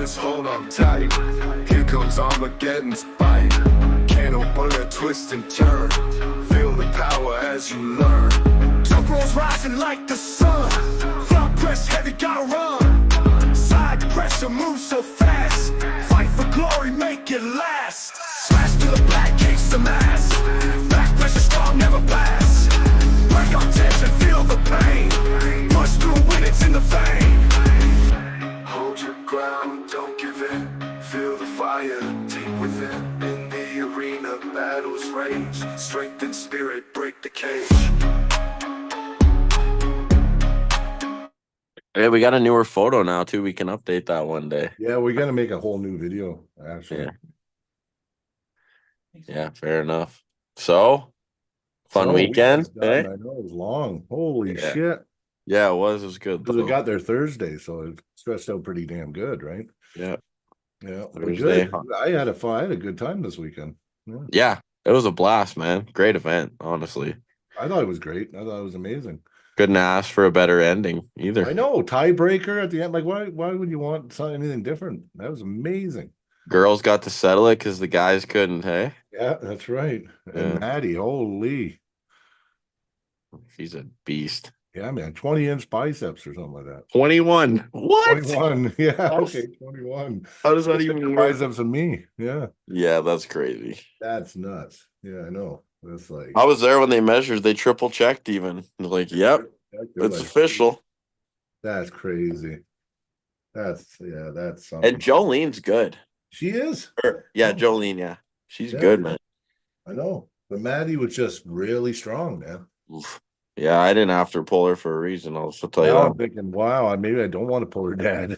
just hold on tight. Here comes Armageddon's fight. Can't bullet twist and turn. Feel the power as you learn. Jump rolls rising like the sun. Front press heavy, gotta run. Side pressure moves so fast. Fight for glory, make it last. Smash to the back, case the mass. Back pressure strong, never pass. Break on tension, feel the pain. Push through when it's in the vein. Hold your ground, don't give in. Feel the fire deep within. In the arena, battles rage. Strength and spirit break the cage. Yeah, we got a newer photo now too. We can update that one day. Yeah, we're gonna make a whole new video, actually. Yeah, fair enough. So, fun So, weekend. done. Eh? I know it was long. Holy Yeah. shit. Yeah, it was. It was good. Because we Though. got there Thursday, so it stretched out pretty damn good, right? Yeah. Yeah. But Thursday. good. I had a good time this weekend. Yeah. Yeah, it was a blast, man. Great event, honestly. I thought it was great. I thought it was amazing. Couldn't ask for a better ending either. I know, tiebreaker at the end. Like, why would you want anything different? That was amazing. Girls got to settle it because the guys couldn't. Hey, Yeah, that's right. And Yeah. Maddie, holy. she's a beast. Yeah, man, 20-inch biceps or something like that. 21. What? 21. Yeah, How- okay, 21. How does that That's even bigger work? biceps than me. Yeah, Yeah, that's crazy. that's nuts. Yeah, I know. That's like I was there when they measured. They triple checked even. They're like, yep, they're it's like, official. That's crazy. That's something. And Jolene's good. She is. Yeah, Oh. Jolene. Yeah, she's Yeah. good, man. I know. But Maddie was just really strong, man. Oof. Yeah, I didn't have to pull her for a reason. I'll just tell you Now that. I'm thinking, wow, maybe I don't want to pull her dad.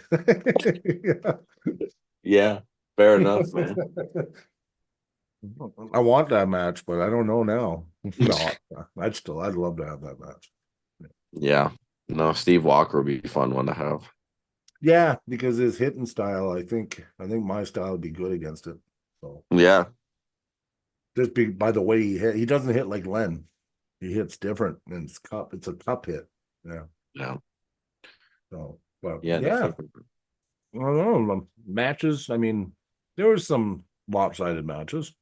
Yeah, fair enough, man. I want that match, but I don't know now. No, I'd love to have that match. Yeah, no, Steve Walker would be a fun one to have. Yeah, because his hitting style, I think my style would be good against it. So Yeah, just by the way he doesn't hit like Len. He hits different, and it's a cup hit. Yeah. yeah, So, but yeah. yeah. I don't know. Matches. I mean, there were some lopsided matches,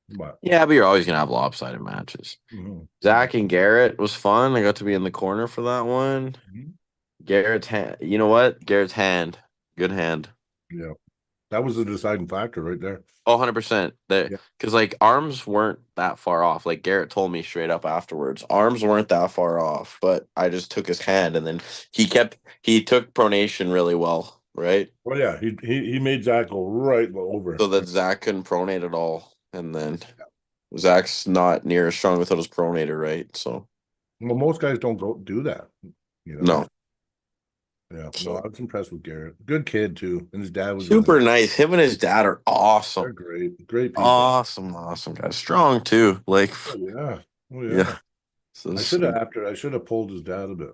but Yeah, but you're always gonna have lopsided matches. mhm. Zach and Garrett was fun. I got to be in the corner for that one. Mhm. Garrett's hand. You know what? Garrett's hand. Good hand. Yeah, that was the deciding factor right there. Oh, 100%. That Yeah. because like arms weren't that far off. Like Garrett told me straight up afterwards, arms weren't that far off, but I just took his hand and then he took pronation really well, right? Well, yeah, he made Zach go right over. So that Zach couldn't pronate at all. And then Zach's not near as strong without his pronator, right? So Well, most guys don't go do that. You know? no. Yeah, So- no, I was impressed with Garrett. Good kid too, and his dad was Super nice. Him and his dad are They're awesome. great people. Awesome guys. Strong too. Like Oh, yeah, oh, yeah. yeah. So I should have pulled his dad a bit.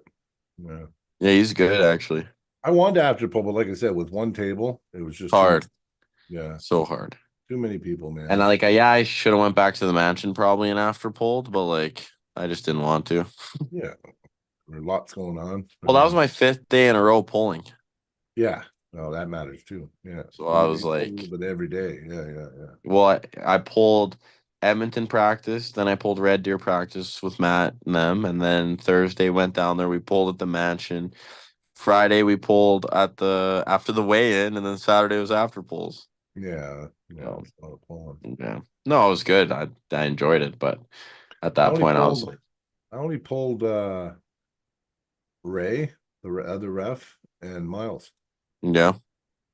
Yeah, yeah, he's good actually. I wanted to after pull, but like I said, with one table, it was just Hard. Yeah, So hard. too many people, man. And I should have went back to the mansion probably and after pulled, but like I just didn't want to. Yeah, there's lots going on. Well, that was my 5th day in a row pulling. Yeah, no, that matters too. Yeah. So I was like, but every day, yeah. well, I pulled Edmonton practice, then I pulled Red Deer practice with Matt and them, and then Thursday went down there. We pulled at the mansion. Friday we pulled after the weigh-in, and then Saturday was after pulls. Yeah, Yeah. it's a lot of pulling. Yeah, no, it was good. I enjoyed it, but at that point I was like, I only pulled Ray, the other ref, and Miles. yeah.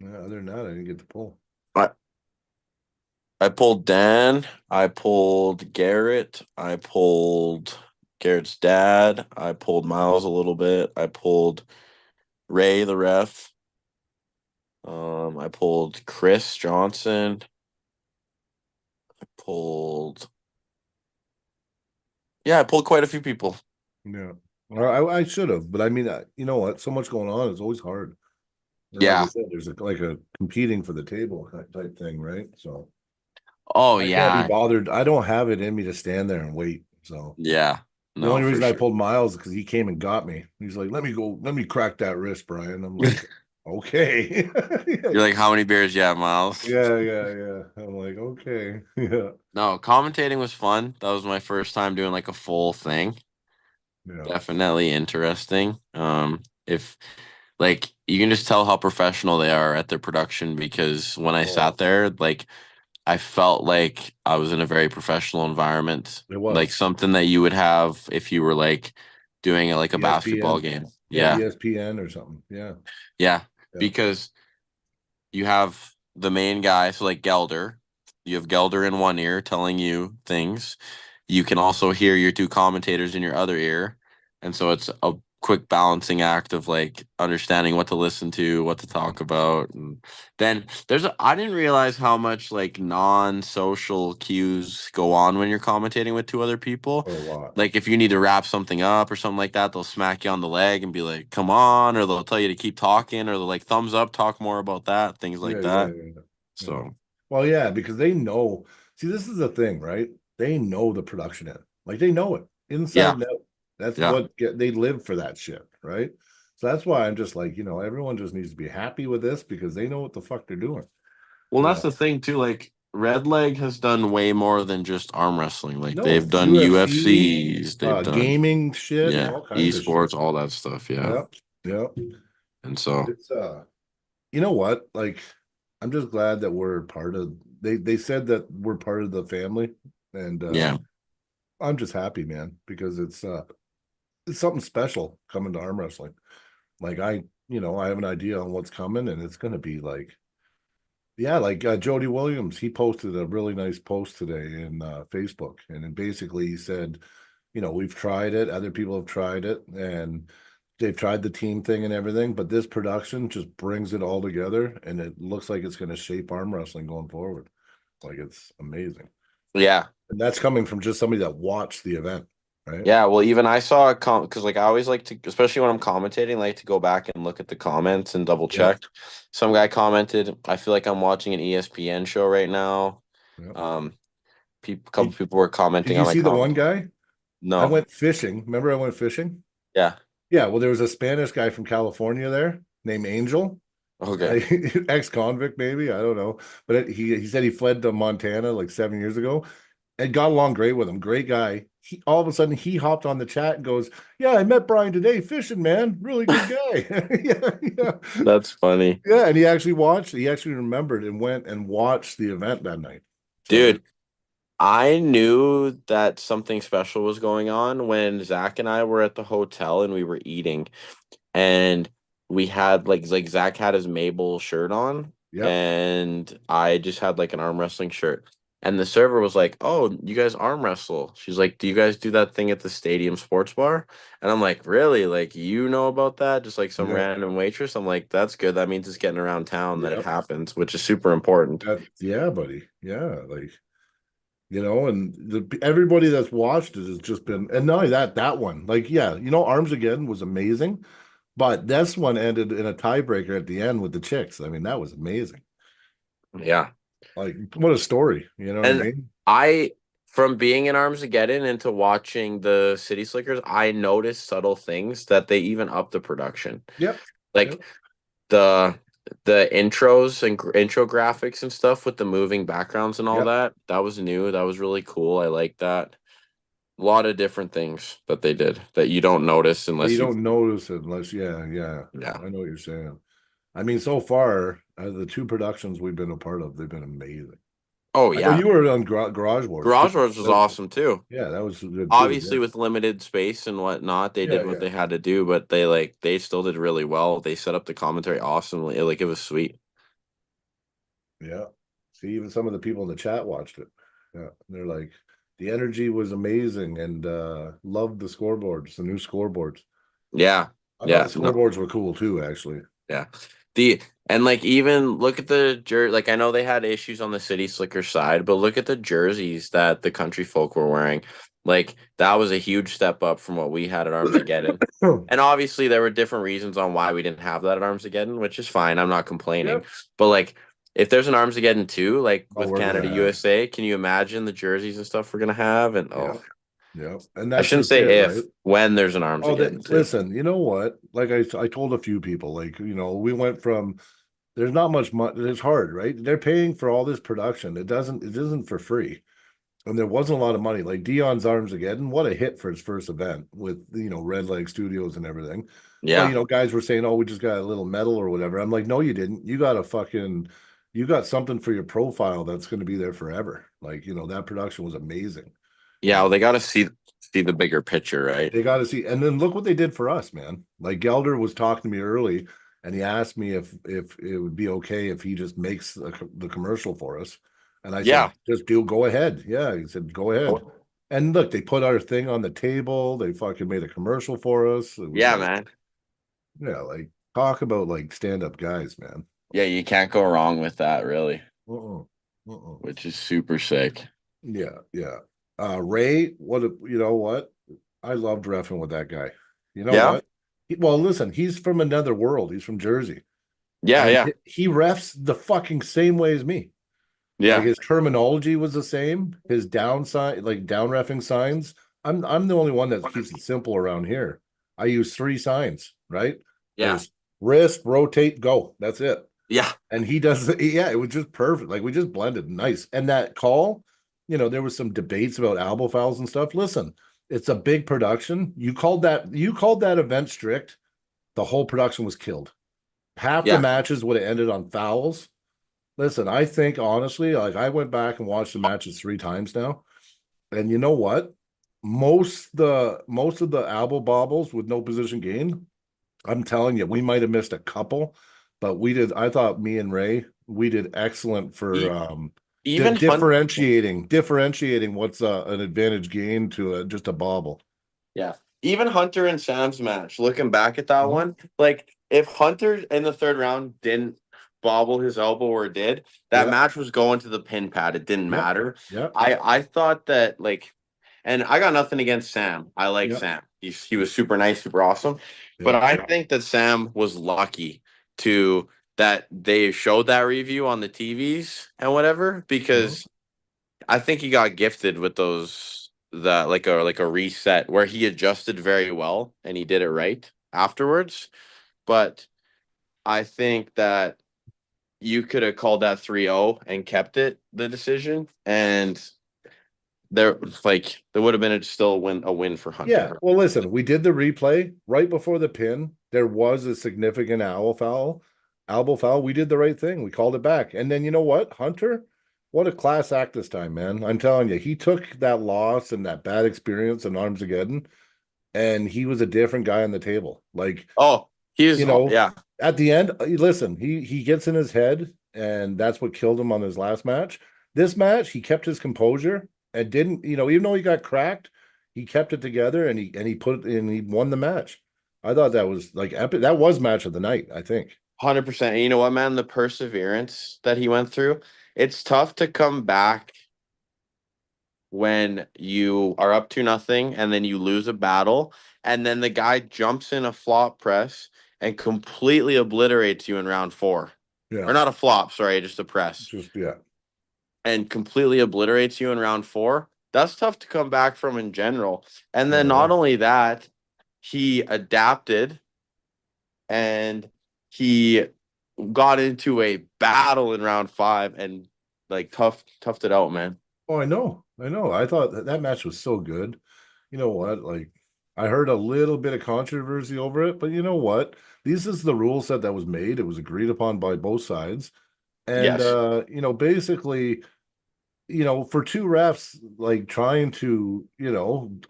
Yeah, other than that, I didn't get to pull. I pulled Dan. I pulled Garrett. I pulled Garrett's dad. I pulled Miles a little bit. I pulled Ray, the ref. I pulled Chris Johnson. I pulled quite a few people. Yeah, well, I should have, but I mean, you know what? So much going on. It's always hard. And Yeah. like I said, there's like a competing for the table type thing, right? So Oh I can't yeah, be bothered. I don't have it in me to stand there and wait. So yeah. the No, only for reason I sure. pulled Miles is because he came and got me. He's like, let me crack that wrist, Brian. I'm like, okay. You're like, how many beers you have, Miles? Yeah. I'm like, okay. Yeah. No, commentating was fun. That was my first time doing like a full thing. Yeah. Definitely interesting. If like you can just tell how professional they are at their production because when I Oh, sat there, like I felt like I was in a very professional environment, it like was. something that you would have if you were like doing like a basketball ESPN. game. Yeah, Yeah. ESPN or something. Yeah. Yeah. Yeah. Because you have the main guy, so like Gelder. You have Gelder in one ear telling you things. You can also hear your two commentators in your other ear. And so it's a quick balancing act of like understanding what to listen to, what to talk about. And then I didn't realize how much like non-social cues go on when you're commentating with two other people. A lot. Like if you need to wrap something up or something like that, they'll smack you on the leg and be like, "Come on," or they'll tell you to keep talking, or they'll like thumbs up, talk more about that, things like that. Yeah. So Well, yeah, because they know. See, this is the thing, right? They know the production end. Like they know it inside yeah, and out. That's yeah. what they live for that shit, right? So that's why I'm just like, everyone just needs to be happy with this because they know what the fuck they're doing. Well, You that's know, the thing too. Like Red Leg has done way more than just arm wrestling. Like no they've done UFC, UFCs, they've done gaming shit, yeah, all kinds of shit. esports, all that stuff. Yeah, Yep, yep. and so It's you know what? Like, I'm just glad that we're part of. They said that we're part of the family, and yeah, I'm just happy, man, because it's something special coming to arm wrestling. Like I have an idea on what's coming, and it's going to be like, yeah, like Jody Williams. He posted a really nice post today in Facebook, and then basically he said, we've tried it, other people have tried it, and they've tried the team thing and everything, but this production just brings it all together, and it looks like it's going to shape arm wrestling going forward. Like it's amazing, yeah, and that's coming from just somebody that watched the event, right? yeah. Well, even I saw a because like I always like to, especially when I'm commentating, like to go back and look at the comments and double Yep. check. Some guy commented, "I feel like I'm watching an ESPN show right now." Yep. Um, a couple Did, people were did commenting you on my see the one comment. guy? I No, went fishing. Remember, I went fishing. yeah, Yeah, well, there was a Spanish guy from California there named Angel, okay, ex-convict maybe, I don't know, but he said he fled to Montana like 7 years ago and got along great with him. Great guy. He all of a sudden he hopped on the chat and goes, "Yeah, I met Brian today fishing, man. Really good guy." Yeah. that's funny, Yeah, and he actually watched. He actually remembered and went and watched the event that night. So dude. I knew that something special was going on when Zach and I were at the hotel and we were eating, and we had like Zach had his Mabel shirt on, yeah, and I just had like an arm wrestling shirt. And the server was like, "Oh, you guys arm wrestle?" She's like, "Do you guys do that thing at the stadium sports bar?" And I'm like, "Really? Like you know about that? Just like some yeah, random waitress?" I'm like, "That's good. That means it's getting around town that it yeah. happens, which is super important." Yeah, buddy. Yeah, like and everybody that's watched it has just been, and not only that, that one, like, yeah, Arms Again was amazing, but this one ended in a tiebreaker at the end with the chicks. I mean, that was amazing. Yeah. Like, what a story. You know what I And mean? I, from being in Armageddon into watching the City Slickers, I noticed subtle things that they even up the production. Yep. Yep. Like the intros and intro graphics and stuff with the moving backgrounds and all Yep. that. That was new. That was really cool. I like that. A lot of different things that they did that you don't notice But you unless you. don't notice it unless, yeah. Yeah. I know what you're saying. I mean, so far, the two productions we've been a part of, they've been amazing. Oh I know yeah. you were on Garage Wars too. Garage Wars was awesome too. Yeah, that was good too. Obviously with limited space and whatnot, they Yeah, did what yeah, they had to do, but they still did really well. They set up the commentary awesomely. Like it was sweet. yeah. See, even some of the people in the chat watched it. Yeah, they're like, the energy was amazing and loved the scoreboards, the new scoreboards. Yeah. I thought Yeah. the No. scoreboards were cool too, actually. Yeah. The and like even look at the like I know they had issues on the City Slicker side, but look at the jerseys that the country folk were wearing. Like that was a huge step up from what we had at Armageddon. And obviously there were different reasons on why we didn't have that at Armageddon, which is fine. I'm not complaining. Yep. But like if there's an Armageddon too, like Oh, with we're gonna Canada have. USA, can you imagine the jerseys and stuff we're gonna have? And Yeah. oh Yeah, and I that's shouldn't just say it, if, right? when there's an Oh, Armageddon too. listen, you know what? Like I told a few people, like, we went from there's not much money. It's hard, right? They're paying for all this production. It isn't for free. And there wasn't a lot of money. Like Dion's Armageddon, what a hit for his first event with Red Leg Studios and everything. But Yeah. guys were saying, "Oh, we just got a little medal or whatever." I'm like, "No, you didn't. You got something for your profile that's going to be there forever." Like, that production was amazing. Yeah, well, they got to see the bigger picture, right? They got to see, and then look what they did for us, man. Like Gelder was talking to me early, and he asked me if it would be okay if he just makes the commercial for us, and I said, Yeah. just go ahead. Yeah, he said, go ahead. And look, they put our thing on the table. They fucking made a commercial for us. It was Yeah, like, man. yeah, like talk about like stand up guys, man. Yeah, you can't go wrong with that, really, Uh-uh. Uh-uh. which is super sick. Yeah, yeah. Ray, you know what? I loved reffing with that guy. You know Yeah. what? Well, listen, he's from another world. He's from Jersey. Yeah, And yeah. he refs the fucking same way as me. Like Yeah. his terminology was the same. His downside, like down reffing signs. I'm the only one that keeps it simple around here. I use 3 signs, right? Yeah. There's wrist, rotate, go. That's it. Yeah. And he does, yeah, it was just perfect. Like we just blended nice. And that call, there was some debates about elbow fouls and stuff. Listen, it's a big production. You called that event strict. The whole production was killed. Half the Yeah. matches would have ended on fouls. Listen, I think honestly, like I went back and watched the matches 3 times now. And you know what? Most of the elbow bobbles with no position gain, I'm telling you, we might have missed a couple, but we did. I thought me and Ray, we did excellent for E- Even differentiating what's an advantage gain to just a bobble. Yeah. Even Hunter and Sam's match, looking back at that Mhm. one, like if Hunter in the third round didn't bobble his elbow or did, that Yeah. match was going to the pin pad. It didn't Yeah. matter. Yeah. I thought that like, and I got nothing against Sam. I like Yeah. Sam. He was super nice, super awesome. But Yeah. I think that Sam was lucky to that they showed that review on the TVs and whatever, because I think he got gifted with those that like a reset where he adjusted very well and he did it right afterwards. But I think that you could have called that 3-0 and kept it the decision, and there would have been still a win for Yeah. Hunter. Well, listen, we did the replay right before the pin. There was a significant elbow foul. We did the right thing. We called it back. And then you know what? Hunter, what a class act this time, man. I'm telling you, he took that loss and that bad experience in Armageddon, and he was a different guy on the table. Like, Oh, you he's know, yeah. at the end, listen, he gets in his head, and that's what killed him on his last match. This match, he kept his composure and didn't, even though he got cracked, he kept it together and he won the match. I thought that was like epic. That was match of the night, I think. 100%. And you know what, man? The perseverance that he went through, it's tough to come back when you are up to nothing and then you lose a battle and then the guy jumps in a flop press and completely obliterates you in round 4. Yeah, Or not a flop, sorry, just a press. just yeah. And completely obliterates you in round 4. That's tough to come back from in general. And Oh, then I not know. only that, he adapted and he got into a battle in round 5 and like toughed it out, man. Oh, I know. I know. I thought that match was so good. You know what? Like, I heard a little bit of controversy over it, but you know what? This is the rule set that was made. It was agreed upon by both sides. And Yes. basically, for 2 refs like trying to,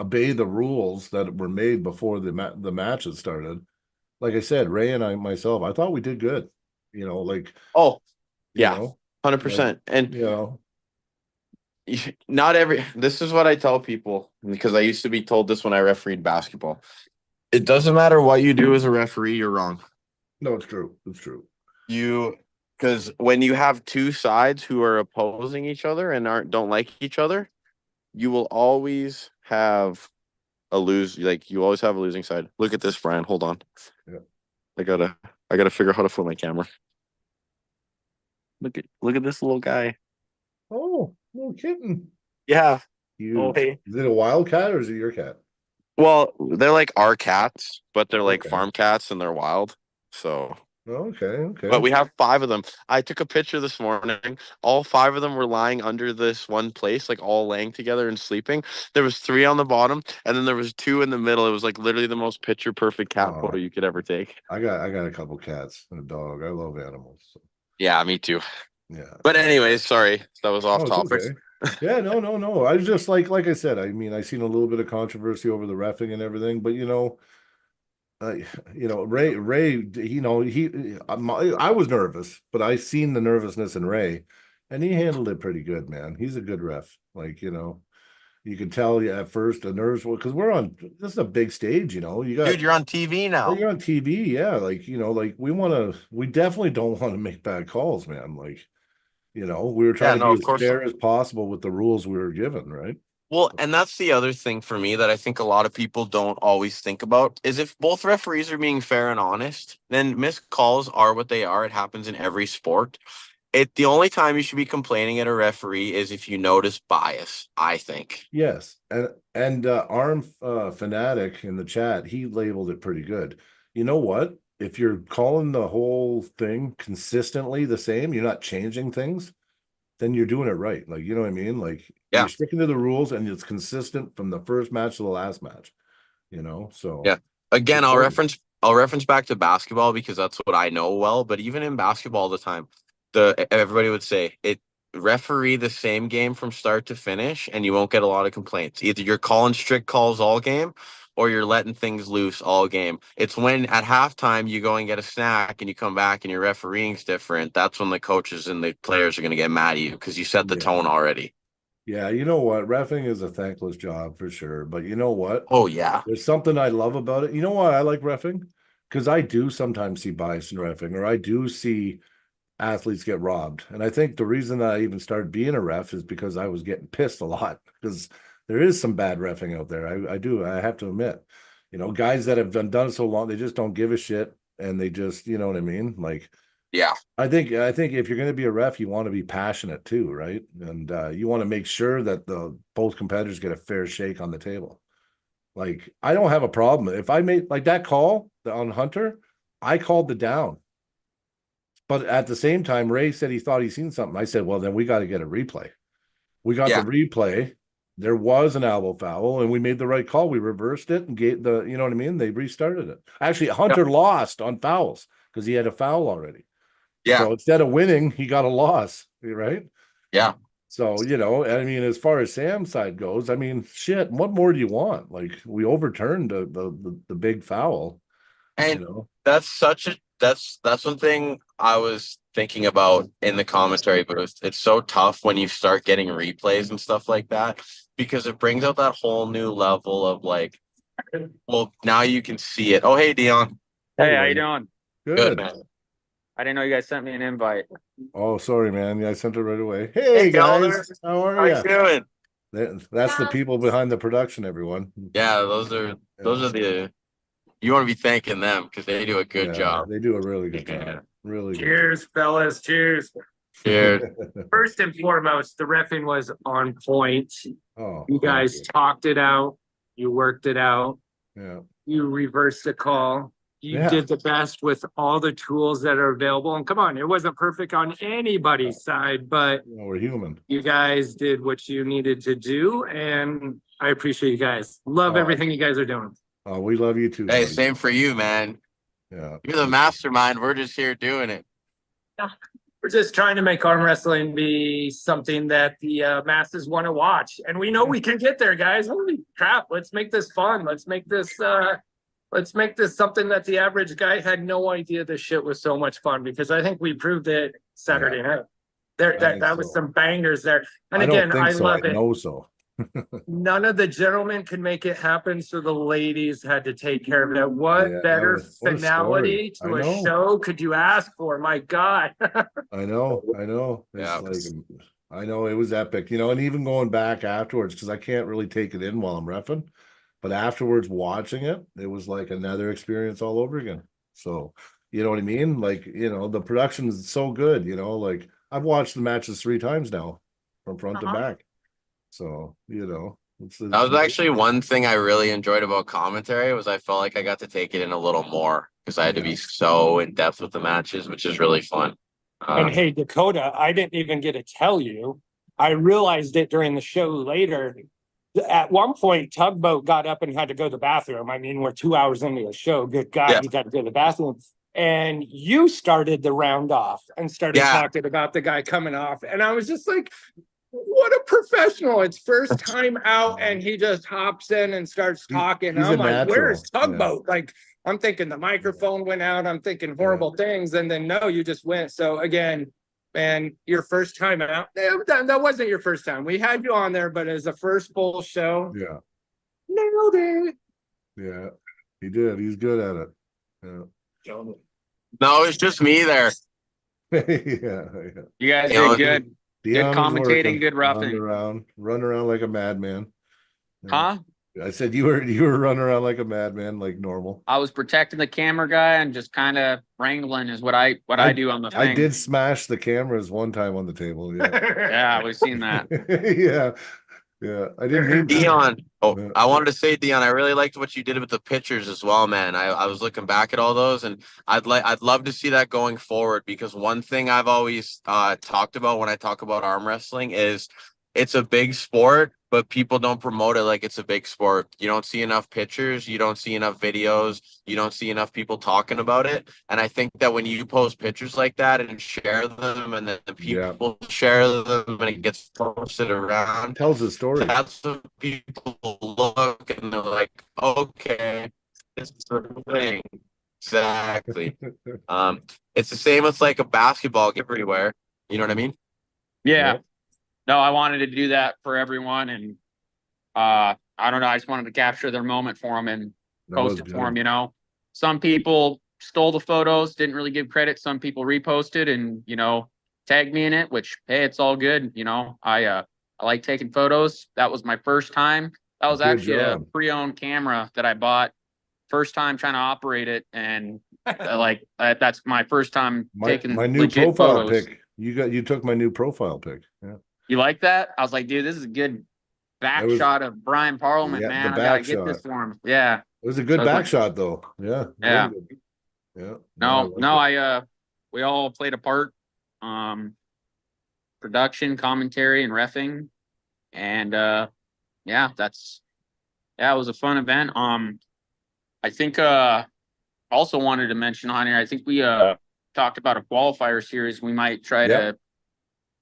obey the rules that were made before the matches started. Like I said, Ray and I myself, I thought we did good. Like, Oh, you yeah, know, like, 100%. And you know, not every this is what I tell people because I used to be told this when I refereed basketball. It doesn't matter what you do as a referee, you're wrong. no, it's true. It's true. You because when you have two sides who are opposing each other and don't like each other, you will always have you always have a losing side. Look at this, Brian. Hold on. Yeah. I gotta figure out how to flip my camera. Look at this little guy. Oh, little kitten. Yeah. Huge. hey. Is it a wild cat or is it your cat? Well, they're like our cats, but they're like Okay. farm cats and they're wild. So, Okay, okay. but we have 5 of them. I took a picture this morning. All 5 of them were lying under this one place, like all laying together and sleeping. There was 3 on the bottom, and then there was 2 in the middle. It was like literally the most picture perfect cat Oh. photo you could ever take. I got a couple cats and a dog. I love animals. So, Yeah, me too. yeah. But anyways, sorry, that was off Oh, it's topic. okay. Yeah, no. I was just like I said, I mean, I seen a little bit of controversy over the reffing and everything, but uh, Ray, I was nervous, but I seen the nervousness in Ray, and he handled it pretty good, man. He's a good ref. Like, you can tell at first the nerves were because this is a big stage, you got Dude, you're on TV now. you're on TV, yeah. Like, like we definitely don't want to make bad calls, man. Like, we were trying to be of as course fair as possible with the rules we were given, right? Well, and that's the other thing for me that I think a lot of people don't always think about is if both referees are being fair and honest, then missed calls are what they are. It happens in every sport. The only time you should be complaining at a referee is if you notice bias, I think. Yes, and Arm Fanatic in the chat, he labeled it pretty good. You know what? If you're calling the whole thing consistently the same, you're not changing things, then you're doing it right. Like, you know what I mean? Like, Yeah. you're sticking to the rules and it's consistent from the first match to the last match. So Yeah. Again, I'll reference back to basketball because that's what I know well. But even in basketball, all the time, everybody would say it referee the same game from start to finish, and you won't get a lot of complaints. Either you're calling strict calls all game, or you're letting things loose all game. It's when at halftime you go and get a snack and you come back and your refereeing's different. That's when the coaches and the players are going to get mad at you because you set the tone already. Yeah, you know what? Reffing is a thankless job for sure. But you know what? Oh, yeah. There's something I love about it. You know why I like reffing? Because I do sometimes see bias in reffing, or I do see athletes get robbed. And I think the reason that I even started being a ref is because I was getting pissed a lot because there is some bad reffing out there. I have to admit, guys that have done it so long, they just don't give a shit. And they just, you know what I mean? Like, yeah, I think if you're going to be a ref, you want to be passionate too, right? And you want to make sure that both competitors get a fair shake on the table. Like, I don't have a problem if I made like that call on Hunter. I called the down. But at the same time, Ray said he thought he seen something. I said, well, then we got to get a replay. We got the replay. There was an elbow foul, and we made the right call. We reversed it and gave you know what I mean? They restarted it. Actually, Hunter lost on fouls because he had a foul already. Yeah. So instead of winning, he got a loss, right? Yeah. So, I mean, as far as Sam's side goes, I mean, shit, what more do you want? Like, we overturned the big foul. And that's one thing I was thinking about in the commentary, but it's so tough when you start getting replays and stuff like that because it brings out that whole new level of like, well, now you can see it. Oh, hey, Dion. Hey, how you doing? Good. Man. I didn't know you guys sent me an invite. Oh, sorry, man. Yeah, I sent it right away. Hey guys, how are you doing? That's the people behind the production, everyone. Yeah, those are the you want to be thanking them because they do a good job. They do a really good job. Really Cheers, good fellas. Cheers. Cheers. First and foremost, the reffing was on point. Oh, you guys talked it out. You worked it out. Yeah. You reversed the call. You did the best with all the tools that are available. And come on, it wasn't perfect on anybody's side, but we're human. You guys did what you needed to do, and I appreciate you guys. Love everything you guys are doing. Oh, we love you too. Hey, buddy. same for you, man. Yeah. You're the mastermind. We're just here doing it. We're just trying to make arm wrestling be something that the masses want to watch. And we know we can get there, guys. Holy crap. Let's make this fun. Let's make this something that the average guy had no idea this shit was so much fun, because I think we proved it Saturday night. That was some bangers there. And again, I love it. know so. None of the gentlemen could make it happen, so the ladies had to take care of it. What better finality to a show could you ask for? My God. I know. It's I know it was epic, and even going back afterwards, because I can't really take it in while I'm reffing, but afterwards watching it, it was like another experience all over again. So, you know what I mean? Like, the production is so good, like I've watched the matches 3 times now from front to back. So, you know, That was actually one thing I really enjoyed about commentary was I felt like I got to take it in a little more because I had to be so in depth with the matches, which is really fun. And hey, Dakota, I didn't even get to tell you. I realized it during the show later. At one point, Tugboat got up and had to go to the bathroom. I mean, we're 2 hours into the show. Good God, Yeah. he got to go to the bathroom. And you started the round off and started Yeah. talking about the guy coming off. And I was just like, what a professional. It's first time out and he just hops in and starts talking. he's I'm a like, where's natural. Tugboat? Like, I'm thinking the microphone went out. I'm thinking horrible things. And then no, you just went. So again, man, your first time out. That wasn't your first time. We had you on there, but as a first full show, Yeah. nailed it. Yeah. He did. He's good at it. Yeah. No, it's just me there. Yeah. You guys You know, did good. Dion was commentating, working, good roughing. Run around like a madman. Yeah. Huh? I said you were running around like a madman, like normal. I was protecting the camera guy and just kind of wrangling is what I do on the thing. I did smash the cameras one time on the table. Yeah. Yeah, we've seen that. Yeah. Yeah. I didn't mean to. Dion. Oh, Yeah. I wanted to say, Dion, I really liked what you did with the pictures as well, man. I was looking back at all those, and I'd love to see that going forward because one thing I've always talked about when I talk about arm wrestling is it's a big sport, but people don't promote it like it's a big sport. You don't see enough pictures, you don't see enough videos, you don't see enough people talking about it. And I think that when you post pictures like that and share them, and then the people share them, and it gets posted around, Tells the story. that's what people look and they're like, okay, this is the thing. Exactly. It's the same with like a basketball game everywhere. You know what I mean? Yeah. No, I wanted to do that for everyone, and I don't know. I just wanted to capture their moment for them and post it for them. You know, some people stole the photos, didn't really give credit. Some people reposted and tagged me in it, which hey, it's all good. I like taking photos. That was my first time. That was actually a pre-owned camera that I bought. First time trying to operate it, and that's my first time taking my new legit profile photos. pic. You took my new profile pic. Yeah. You like that? I was like, dude, this is a good back shot of Brian Parliament, man. I gotta get this for him. Yeah. It was a good back shot though. Yeah. Yeah. Yeah. No, we all played a part. Production, commentary, and reffing. And it was a fun event. I think also wanted to mention on here, I think we talked about a qualifier series we might try to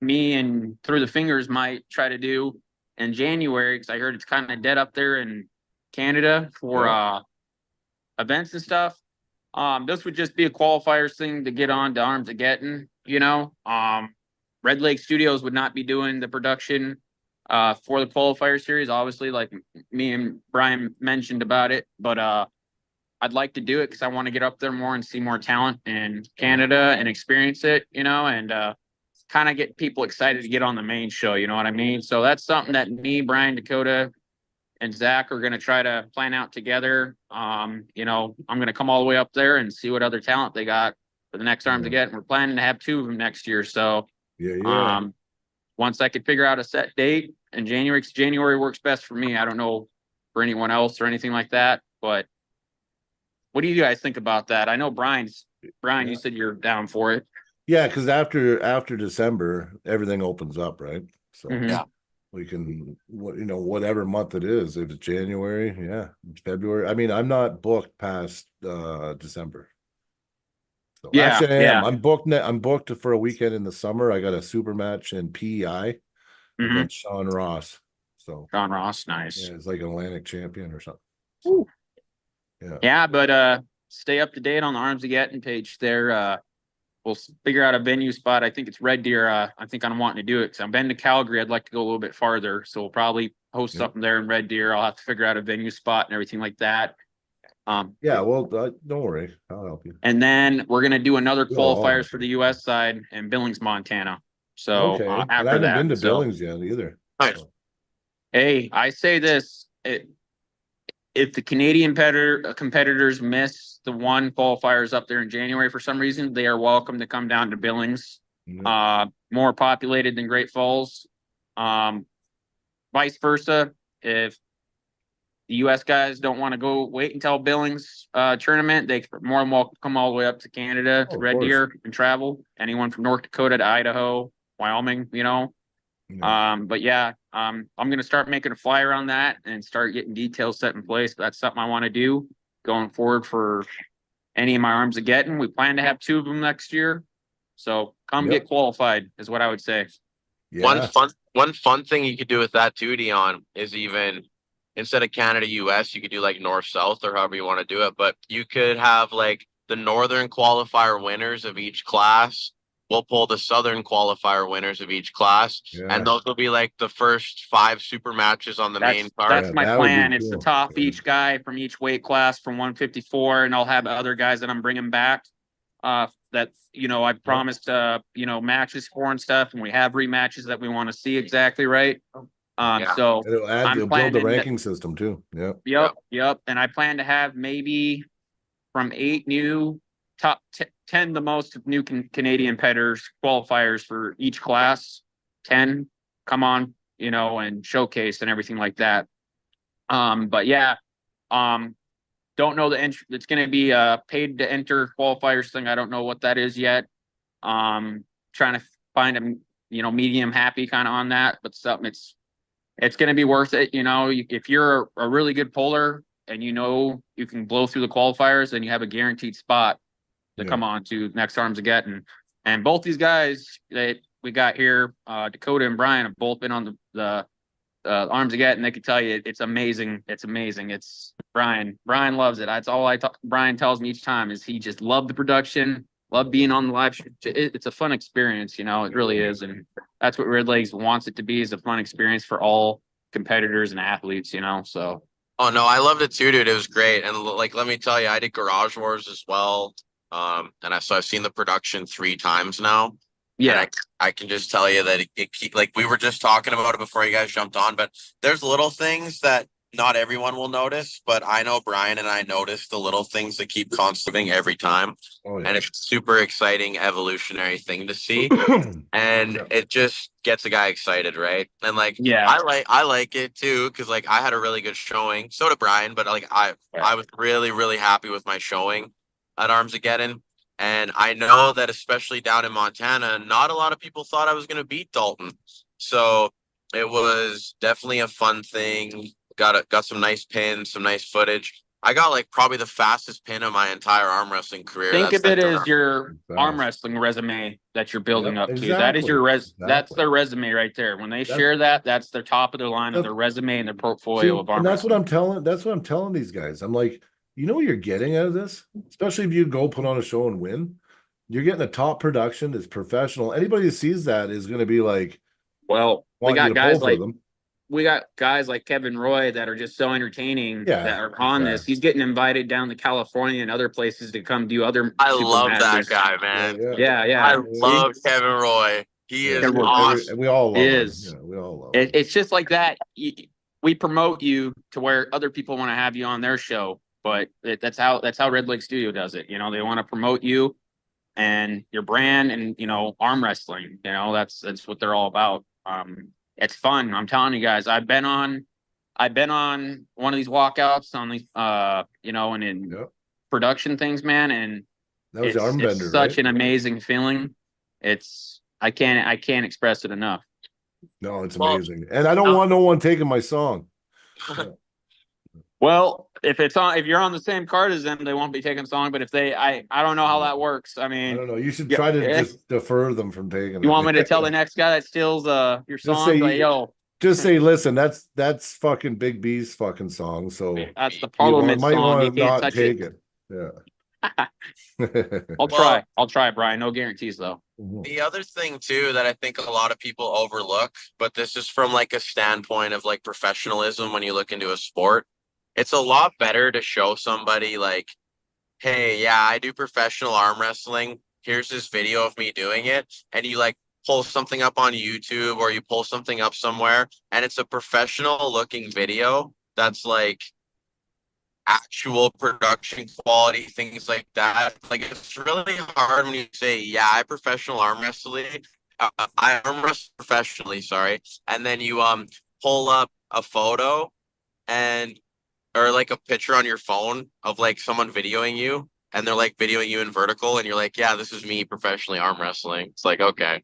me and Through the Fingers might try to do in January, because I heard it's kind of dead up there in Canada for events and stuff. This would just be a qualifiers thing to get on to Arms of Getting, Red Lake Studios would not be doing the production for the qualifier series, obviously, like me and Brian mentioned about it, but I'd like to do it because I want to get up there more and see more talent in Canada and experience it, and kind of get people excited to get on the main show, you know what I mean? So that's something that me, Brian, Dakota, and Zach are going to try to plan out together. I'm going to come all the way up there and see what other talent they got for the next Arms to Get. And we're planning to have 2 of them next year. So once I could figure out a set date in January, because January works best for me. I don't know for anyone else or anything like that, but what do you guys think about that? I know Brian, you said you're down for it. Yeah, because after December, everything opens up, right? So we can, whatever month it is. If it's January, February. I mean, I'm not booked past December. So actually, I am. I'm booked. I'm booked for a weekend in the summer. I got a super match in PEI against Sean Ross. So Sean Ross, nice. Yeah, it's like an Atlantic champion or something. So, yeah, but stay up to date on the Arms of Getting page there. We'll figure out a venue spot. I think it's Red Deer. I think I'm wanting to do it because I've been to Calgary. I'd like to go a little bit farther. So we'll probably host something there in Red Deer. I'll have to figure out a venue spot and everything like that. Well, don't worry. I'll help you. And then we're going to do another qualifiers for the U.S. side in Billings, Montana. So after that. I haven't been to Billings yet either. Nice. So. Hey, I say this. If the Canadian competitors miss the one qualifiers up there in January for some reason, they are welcome to come down to Billings. More populated than Great Falls. But vice versa. If the US guys don't want to go wait until Billings tournament, they more than welcome come all the way up to Canada to Oh, of Red course. Deer and travel. Anyone from North Dakota to Idaho, Wyoming, you know. Yeah. But yeah, I'm gonna start making a flyer on that and start getting details set in place. That's something I want to do going forward for any of my arms of getting. We plan to have 2 of them next year. So come Yep. get qualified is what I would say. Yeah. One fun thing you could do with that too, Dion, is even instead of Canada US, you could do like north south or however you want to do it. But you could have like the northern qualifier winners of each class. We'll pull the southern qualifier winners of each class, Yeah. and those will be like the first 5 super matches on the main card. That's Yeah, my that would be plan. It's the cool. top Yeah. each guy from each weight class from 154, and I'll have other guys that I'm bringing back. That I promised matches for and stuff, and we have rematches that we want to see exactly right. Yeah. So It'll add, I'm it'll build the planning that- ranking system too. Yeah. Yep. And I plan to have maybe from 8 new top 10, the most new Canadian petters qualifiers for each class. 10 come on, and showcase and everything like that. But yeah, don't know the entry. It's going to be a paid to enter qualifiers thing. I don't know what that is yet. Trying to find a medium happy kind of on that, but something it's going to be worth it. If you're a really good puller and you can blow through the qualifiers, then you have a guaranteed spot to come on to next Arms of Getting. And both these guys that we got here, Dakota and Brian, have both been on the Arms of Getting. They can tell you it's amazing. It's amazing. It's Brian loves it. That's all Brian tells me each time is he just loved the production, loved being on the live stream. It's a fun experience, it really is. And that's what Red Legs wants it to be, is a fun experience for all competitors and athletes, so. Oh no, I loved it too, dude. It was great. And like, let me tell you, I did Garage Wars as well. And I've seen the production 3 times now. Yeah. And I can just tell you that it like we were just talking about it before you guys jumped on, but there's little things that not everyone will notice, but I know Brian and I notice the little things that keep constantly every time. Oh, yeah. And it's a super exciting evolutionary thing to see. And it just gets a guy excited, right? And like, Yeah. I like it too, because like I had a really good showing. So did Brian, but like I was really, really happy with my showing at Armageddon. And I know that especially down in Montana, not a lot of people thought I was going to beat Dalton. So it was definitely a fun thing. Got some nice pins, some nice footage. I got like probably the fastest pin of my entire arm wrestling career. Think That's of it that as your Fast. arm wrestling resume that you're building Yep, up to. That is your exactly. that's their resume right there. When they share that, that's their top of their line of their resume and their portfolio of arm and that's wrestling. that's what I'm telling these guys. I'm like, you know what you're getting out of this? Especially if you go put on a show and win. You're getting a top production, it's professional. Anybody who sees that is going to be like, well, we want you got to guys pull for like them. we got guys like Kevin Roy that are just so entertaining that are on yeah. this. He's getting invited down to California and other places to come do other. I super love matches. that guy, man. Yeah. I love Kevin Roy. He is awesome. And we all love He him. is. Yeah, we all love him. It's just like that. We promote you to where other people want to have you on their show, but that's how Red Lake Studio does it. They want to promote you and your brand and arm wrestling. That's what they're all about. It's fun. I'm telling you guys. I've been on one of these walkouts on these and in production things, man, and that was the arm it's bender, such right? an amazing feeling. I can't express it enough. No, it's amazing. And I don't want no one taking my song. Well, if you're on the same card as them, they won't be taking a song. But if I don't know how that works. I mean, I don't know. You should try to just defer them from taking it. You want me to tell the next guy that steals your song, like, yo, just say, listen, that's fucking Big B's fucking song. So that's the Parliament might song. want You to can't not touch take it. Yeah. I'll try, Brian. No guarantees though. The other thing too that I think a lot of people overlook, but this is from like a standpoint of like professionalism when you look into a sport, it's a lot better to show somebody like, hey, yeah, I do professional arm wrestling. Here's this video of me doing it. And you like pull something up on YouTube or you pull something up somewhere and it's a professional looking video that's like actual production quality, things like that. Like it's really hard when you say, yeah, I professional arm wrestling. I arm wrestle professionally, sorry. And then you pull up a photo and or like a picture on your phone of like someone videoing you and they're like videoing you in vertical and you're like, yeah, this is me professionally arm wrestling. It's like, okay.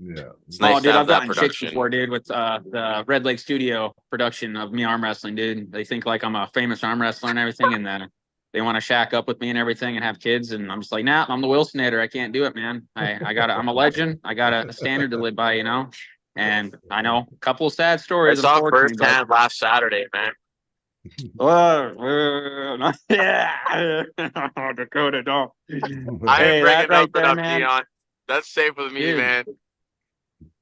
Yeah. It's Oh, nice to dude, have I've that gotten chicks production. before, dude, with the Red Lake Studio production of me arm wrestling, dude. They think like I'm a famous arm wrestler and everything, and then they want to shack up with me and everything and have kids. And I'm just like, nah, I'm the Wilsonator. I can't do it, man. I'm a legend. I got a standard to live by, you know. And I know a couple of sad I stories, saw unfortunately, but firsthand last Saturday, man. yeah, Dakota, don't. I ain't Hey, that bringing right nothing there, up, man. Dion. That's safe with me, Dude. man.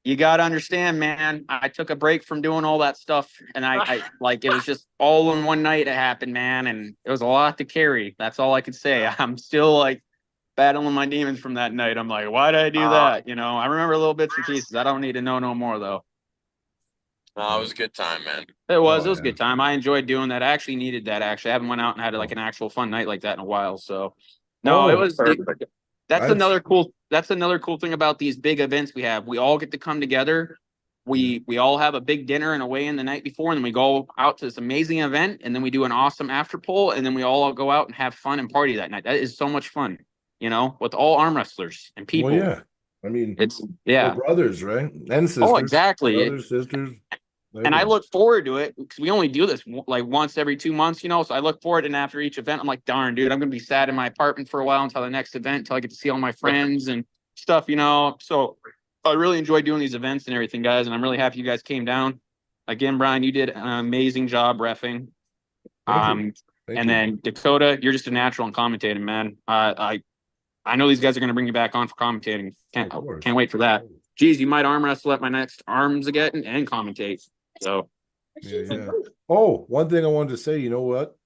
You got to understand, man. I took a break from doing all that stuff, and I like it was just all in one night it happened, man, and it was a lot to carry. That's all I could say. I'm still like battling my demons from that night. I'm like, why did I do that? You know, I remember little bits and pieces. I don't need to know no more though. No, it was a good time, man. It was Oh, a good time. I enjoyed doing that. I actually needed that. Actually, I haven't went out and had like an actual fun night like that in a while. So, no, it was. That's I've- another cool. That's another cool thing about these big events we have. We all get to come together. We all have a big dinner and a weigh-in the night before, and then we go out to this amazing event, and then we do an awesome after poll, and then we all go out and have fun and party that night. That is so much fun, you know, with all arm wrestlers and people. Well, yeah. I mean, It's we're brothers, right? And sisters. Oh, exactly. Brothers, sisters. And I look forward to it because we only do this like once every 2 months, you know. So I look forward, and after each event, I'm like, darn, dude, I'm gonna be sad in my apartment for a while until the next event, until I get to see all my friends and stuff, you know. So I really enjoy doing these events and everything, guys, and I'm really happy you guys came down. Again, Brian, you did an amazing job reffing. Thank you. And then Dakota, you're just a natural in commentating, man. I know these guys are gonna bring you back on for commentating. Can't wait for that. Geez, you might arm wrestle at my next arms again and commentate. So yeah. Oh, one thing I wanted to say, you know what?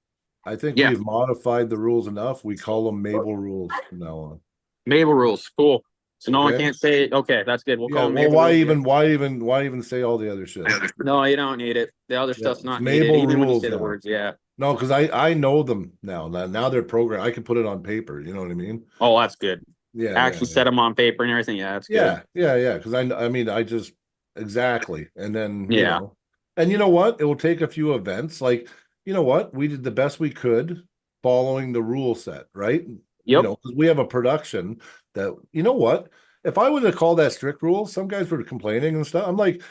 I think Yeah. we've modified the rules enough. We call them Mabel rules from now on. Mabel rules, cool. So no one Okay. can't say okay. That's good. We'll Yeah, call it well, Mabel rules. why even say all the other shit? No, you don't need it. The other stuff's it's not Mabel needed, even when you rules say the now. words. Yeah. No, because I know them now. Now they're programmed. I can put it on paper. You know what I mean? Oh, that's good. Yeah. Actually set them on paper and everything. Yeah, that's good. Yeah. Because I mean, I just exactly. And then you Yeah. know, and you know what? It will take a few events. Like, you know what? We did the best we could following the rule set, right? You Yep. know, because we have a production that, you know what? If I would have called that strict rule, some guys were complaining and stuff. I'm like,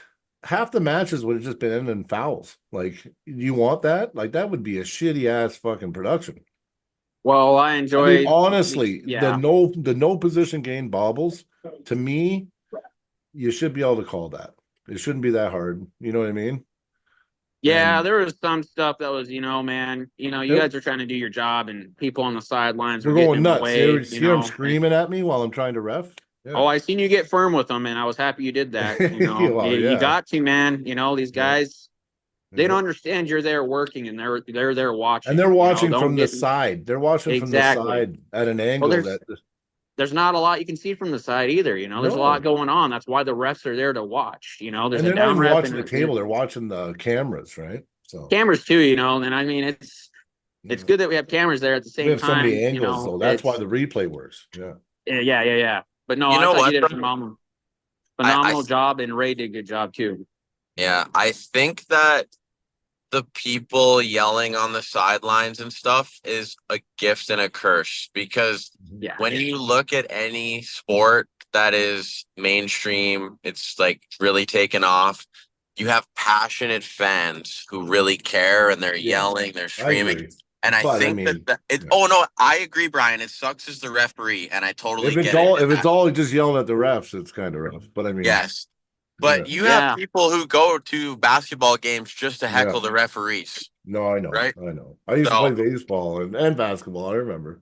half the matches would have just been in fouls. Like, you want that? Like, that would be a shitty ass fucking production. Well, I I enjoy. mean, honestly, Yeah. the no position gain bobbles, to me, you should be able to call that. It shouldn't be that hard. You know what I mean? Yeah, And there was some stuff that was, you know, man, you know, you Yep. guys are trying to do your job, and people on the sidelines they're were getting going in the nuts. way. You You hear them know, screaming at me while I'm trying to ref. Yeah. Oh, I seen you get firm with them, and I was happy you did that. You know, Well, you yeah. got to, man. You know, these Yeah. guys, they Yeah. don't understand you're there working, and they're there watching. And they're you know, watching don't from the get- side. They're watching from the Exactly. side at an Well, angle there's not a lot you can see from the side either. You know, there's a No. lot going on. That's why the refs are there to watch. You know, there's and a they're not down even ref watching and the cable, they're watching the cameras, right? So cameras too. You know, and I mean, it's yeah. good that we have cameras there at the We same have so time. many angles, you know, so that's why it's- the replay works. Yeah. Yeah. But no, You I know thought what, you did a though? phenomenal job, and Ray did a good job too. Yeah, I think that the people yelling on the sidelines and stuff is a gift and a curse because Yeah. when you look at any sport that is mainstream, it's like really taken off. You have passionate fans who really care and they're yelling, they're I screaming. agree. And I But, I think mean, that it, yeah. oh no, I agree, Brian. It sucks as the referee, and I totally If get it's it. all in if it's that. all just yelling at the refs, it's kind of rough. But I mean, Yes. But yeah. you have people who go to basketball games just to heckle Yeah. the referees. No, I know. Right? I know. I used to So- play baseball and basketball. I remember.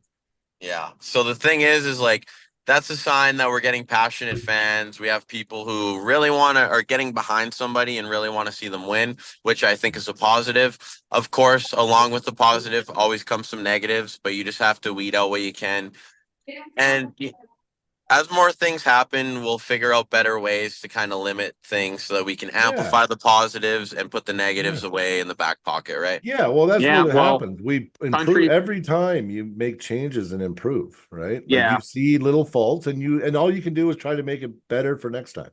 Yeah. So the thing is like that's a sign that we're getting passionate fans. We have people who really are getting behind somebody and really want to see them win, which I think is a positive. Of course, along with the positive always comes some negatives, but you just have to weed out what you can. And as more things happen, we'll figure out better ways to kind of limit things so that we can amplify the positives and put the negatives away in the back pocket, right? Yeah, well, that's Yeah, what well, happens. We improve country- every time you make changes and improve, right? Like Yeah. you see little faults and all you can do is try to make it better for next time.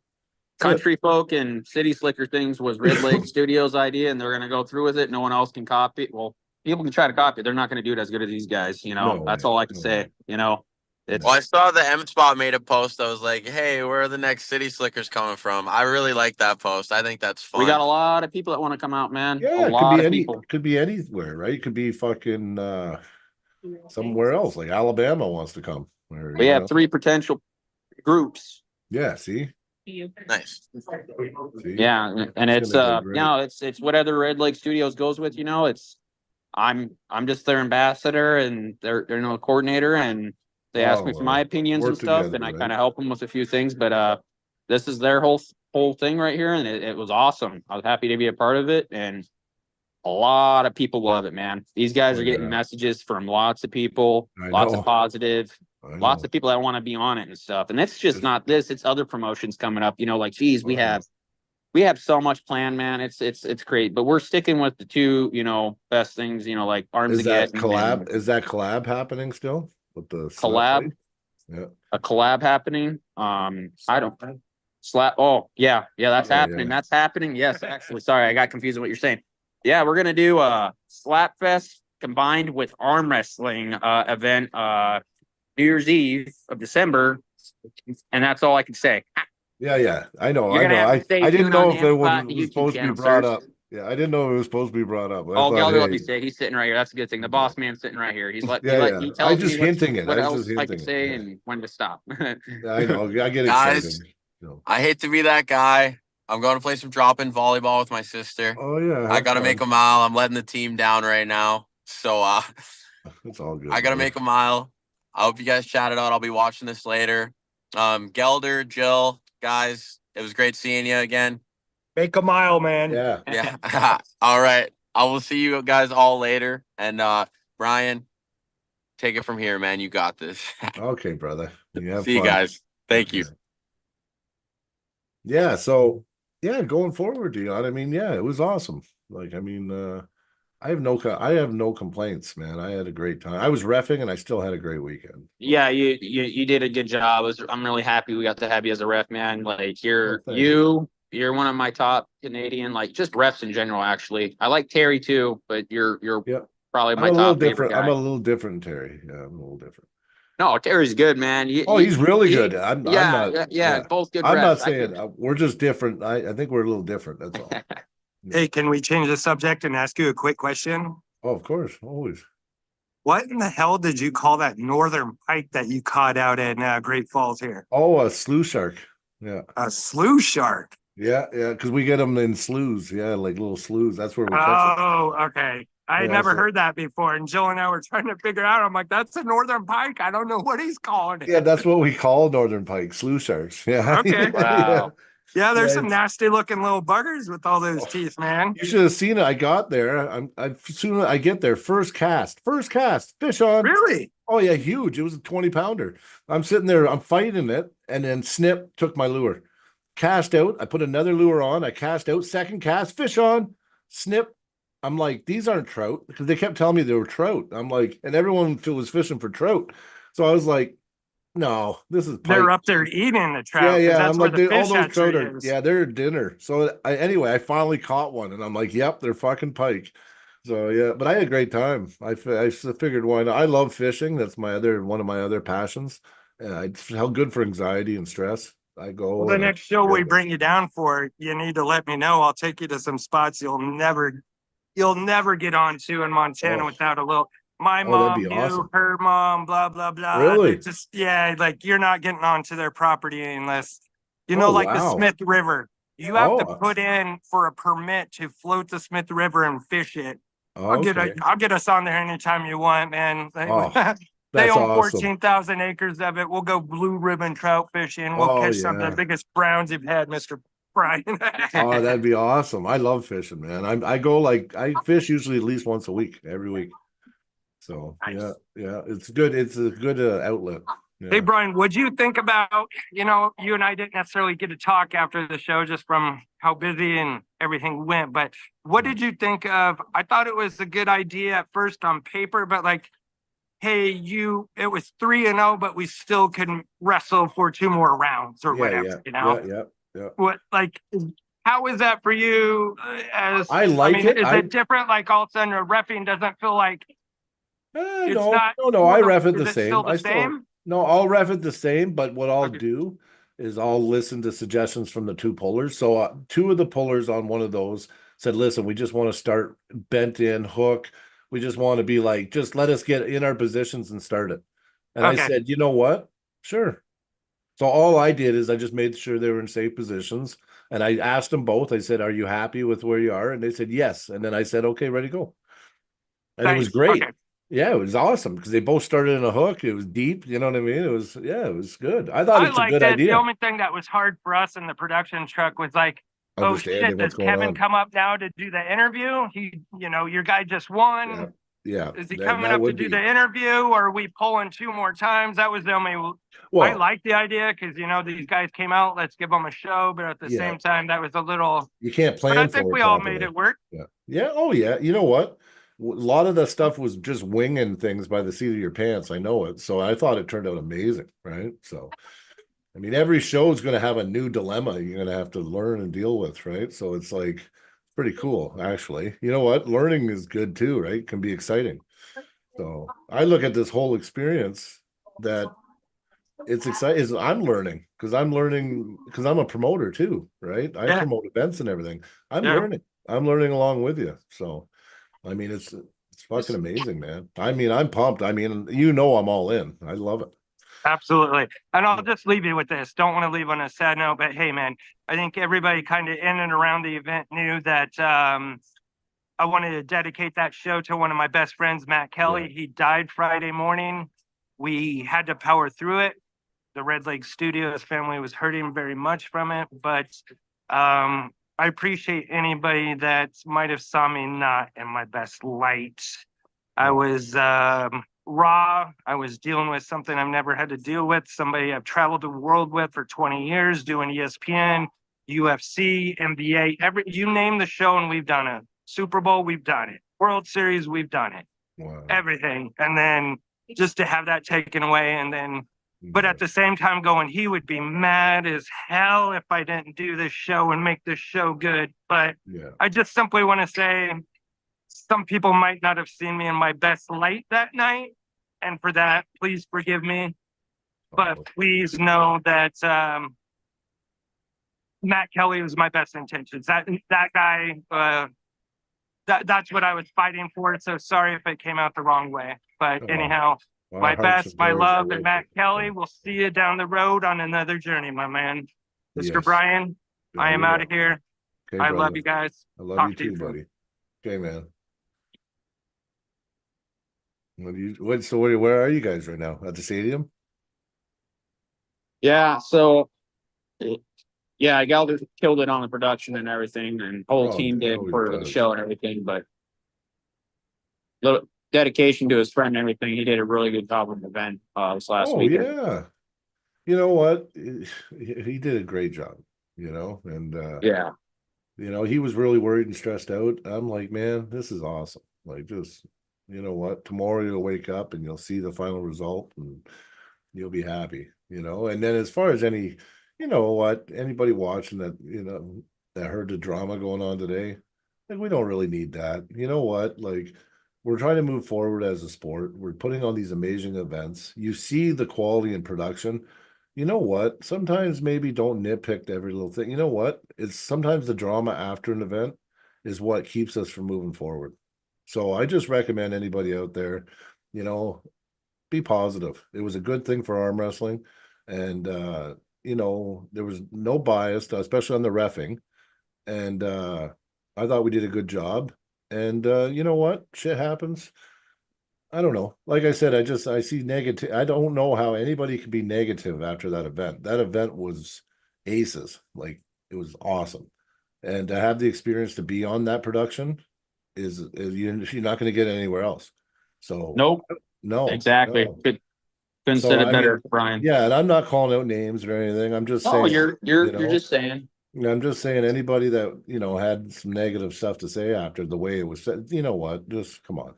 country folk and city slicker things was Red Lake Studios' idea, and they're going to go through with it. No one else can copy it. Well, people can try to copy it. They're not going to do it as good as these guys. You know, No that's way. all I can No say. way. You know, it's Well, I saw the M Spot made a post that was like, "Hey, where are the next city slickers coming from?" I really like that post. I think that's fun. we got a lot of people that want to come out, man. Yeah, a it lot of people. could be anywhere, right? It could be fucking somewhere else, like Alabama wants to come. Or, We you have know? 3 potential groups. Yeah, see? Nice. See? Yeah, and it's gonna be you great. know, it's whatever Red Lake Studios goes with. You know, it's I'm just their ambassador and they're you know coordinator, and they ask me for my opinions work and stuff, together, and I right? kind of help them with a few things. But this is their whole thing right here, and it was awesome. I was happy to be a part of it, and a lot of people love it, man. These guys Oh, are getting yeah. messages from lots of people, I lots know. of positive. I Lots know. of people that want to be on it and stuff. And it's just not this, it's other promotions coming up. You know, like, geez, we have so much planned, man. It's great. But we're sticking with the 2, you know, best things, you know, like Arms Is that Again collab? and Is that collab happening still with the collab. Yeah. A collab happening. I don't slap. Oh, yeah, that's happening. Yeah. That's happening. Yes, actually. Sorry, I got confused with what you're saying. Yeah, we're gonna do a slap fest combined with arm wrestling event New Year's Eve of December, and that's all I can say. Yeah. I know. You're I gonna know. have to stay I didn't tuned on know the if it M-Spot, the was YouTube supposed to be channel, brought sirs. up. Yeah, I didn't know it was supposed to be brought up. I Oh, thought, Gelder let hey, me say he's sitting right here. That's a good thing. The boss man's sitting right here. He's yeah. he I tells just me hinting it. what I was else just I can hinting it. say Yeah. and when to stop. I know. I get Guys. excited. You know. I hate to be that guy. I'm going to play some drop-in volleyball with my sister. Oh yeah. I got to make a mile. I'm letting the team down right now. So It's all good. I got to brother. make a mile. I hope you guys chat it out. I'll be watching this later. Gelder, Jill, guys, it was great seeing you again. Make a mile, man. Yeah. Yeah. All right. I will see you guys all later. And Brian, take it from here, man. You got this. Okay, brother. You have See you fun. guys. Thank you. Yeah. So yeah, going forward, Dion. I mean, yeah, it was awesome. Like, I mean, I have no complaints, man. I had a great time. I was reffing and I still had a great weekend. Yeah, you did a good job. I'm really happy we got to have you as a ref, man. Like you're Oh, thank you. you're one of my top Canadian, like just refs in general. Actually, I like Terry too, but you're Yeah. probably I'm my a little top favorite different. guy. I'm a little different, Terry. Yeah, I'm a little different. No, Terry's good, man. He's really good. I'm not. Both good I'm refs. not saying we're just different. I think we're a little different. That's all. Hey, can we change the subject and ask you a quick question? Oh, of course, always. What in the hell did you call that northern pike that you caught out in Great Falls here? Oh, a slough shark. Yeah, A slough shark. yeah. Because we get them in sloughs. Yeah, like little sloughs. That's where we catch them. Oh, okay. I Yeah, never so- heard that before. And Jill and I were trying to figure out. I'm like, that's a northern pike. I don't know what he's calling it. Yeah, that's what we call northern pike, slough sharks. Yeah. Okay. Wow. Yeah, there's Yeah, some it's- nasty looking little buggers with all those teeth, man. You should have seen it. I got there. As soon as I get there, first cast, fish on. Really? Oh yeah, huge. It was a 20-pounder. I'm sitting there, I'm fighting it, and then snip took my lure. Cast out. I put another lure on. I cast out, second cast, fish on, snip. I'm like, these aren't trout because they kept telling me they were trout. I'm like, and everyone was fishing for trout. So I was like, no, this is They're pike. up there eating the trout. 'cause Yeah. That's I'm where like, the all fish those trout hatchery are, is. yeah, they're dinner. So anyway, I finally caught one, and I'm like, yep, they're fucking pike. So yeah, but I had a great time. I figured why not? I love fishing. That's one of my other passions. It's how good for anxiety and stress. I go. Well, the and next show we yeah. bring you down for, you need to let me know. I'll take you to some spots you'll never get onto in Montana Oh. without a little. My Oh, that'd mom be knew awesome. her mom, blah blah blah. Really? They're just like you're not getting onto their property unless like the wow. Smith River. You have to Oh. put in for a permit to float the Smith River and fish it. I'll Okay. get us on there anytime you want, man. Oh, They that's own awesome. 14,000 acres of it. We'll go blue ribbon trout fishing. We'll Oh, catch some of yeah. the biggest browns you've had, Mr. Brian. Oh, that'd be awesome. I love fishing, man. I go I fish usually at least once a week, every week. So Nice. yeah, it's good. It's a good outlet. Yeah. Hey, Brian, what'd you think about, you and I didn't necessarily get to talk after the show just from how busy and everything went, but what did you think of? I thought it was a good idea at first on paper, but hey, it was 3-0, but we still can wrestle for 2 more rounds or whatever, Yeah. what, like, how is that for you? I like it. Is it different? Like all of a sudden, a reffing doesn't feel like it's no, not. no, I ref it the Is it same. still the same? No, I'll ref it the same, but what I'll Okay. do is I'll listen to suggestions from the two pullers. So two of the pullers on one of those said, listen, we just want to start bent in hook. We just want to be like, just let us get in our positions and start it. And I Okay. said, you know what? Sure. So all I did is I just made sure they were in safe positions. And I asked them both, I said, are you happy with where you are? And they said, yes. And then I said, okay, ready to go. And it was Nice. great. Okay. Yeah, it was awesome because they both started in a hook. It was deep, you know what I mean? It was, yeah, it was good. I thought it's a liked good it. The idea. only thing that was hard for us in the production truck was like, oh shit, Understanding does what's going Kevin on. come up now to do the interview? Your guy just won. Yeah. Yeah. Is he that coming up to would do be. the interview, or are we pulling 2 more times? That was the only. I Well, like the idea because these guys came out. Let's give them a show, but at the Yeah. same time, that was a little. you can't But I plan think for we it all properly. made it work. Yeah. Yeah. Oh, yeah. You know what? A lot of the stuff was just winging things by the seat of your pants. I know it. So I thought it turned out amazing. Right. So, I mean, every show is going to have a new dilemma you're going to have to learn and deal with. Right. So it's like pretty cool, actually. You know what? Learning is good too, right? It can be exciting. So I look at this whole experience that it's exciting. I'm learning because I'm a promoter too, right? I Yeah. promote events and everything. I'm Yeah. learning. I'm learning along with you. So, I mean, it's fucking amazing, man. I mean, I'm pumped. I mean, I'm all in. I love it. Absolutely. And I'll just leave you with this. Don't want to leave on a sad note, but hey, man, I think everybody kind of in and around the event knew that I wanted to dedicate that show to one of my best friends, Matt Kelly. Yeah. He died Friday morning. We had to power through it. The Red Lake Studios family was hurting very much from it, but I appreciate anybody that might have saw me not in my best light. I was raw. I was dealing with something I've never had to deal with. Somebody I've traveled the world with for 20 years, doing ESPN, UFC, NBA, you name the show, and we've done it. Super Bowl, we've done it. World Series, we've done it. Wow. Everything. And then just to have that taken away, and then, but at the same time going, he would be mad as hell if I didn't do this show and make this show good. But Yeah. I just simply want to say, some people might not have seen me in my best light that night. And for that, please forgive me. But please know that Matt Kelly was my best intentions. That guy, that's what I was fighting for. So sorry if it came out the wrong way. But anyhow, my best, my love, and Matt Kelly. We'll see you down the road on another journey, my man. Mr. Yes. Brian, I am out of here. Okay, I brother. love you guys. I love Talk you to you too, soon. buddy. Okay, man. Where are you guys right now? At the stadium? Yeah, so yeah, Gelder killed it on the production and everything, and whole Oh, team he did always for the does. show and everything, but little dedication to his friend and everything. He did a really good job with the event this last Oh, weekend. yeah. You know what? He did a great job, and Yeah. he was really worried and stressed out. I'm like, man, this is awesome. Like, just, you know what? Tomorrow you'll wake up and you'll see the final result and you'll be happy, And then as far as anybody watching that, that heard the drama going on today, like, we don't really need that. You know what? Like, we're trying to move forward as a sport. We're putting on these amazing events. You see the quality in production. You know what? Sometimes maybe don't nitpick every little thing. You know what? It's sometimes the drama after an event is what keeps us from moving forward. So I just recommend anybody out there, be positive. It was a good thing for arm wrestling. And, there was no bias, especially on the reffing. And I thought we did a good job. And you know what? Shit happens. I don't know. Like I said, I see negative. I don't know how anybody could be negative after that event. That event was aces. Like, it was awesome. And to have the experience to be on that production is you're not going to get anywhere else. So Nope. no, Exactly. no. Couldn't So, said it I better, mean, Brian. Yeah, and I'm not calling out names or anything. I'm just Oh, saying, you're just saying. I'm just saying anybody that, had some negative stuff to say after the way it was said, you know what? Just come on.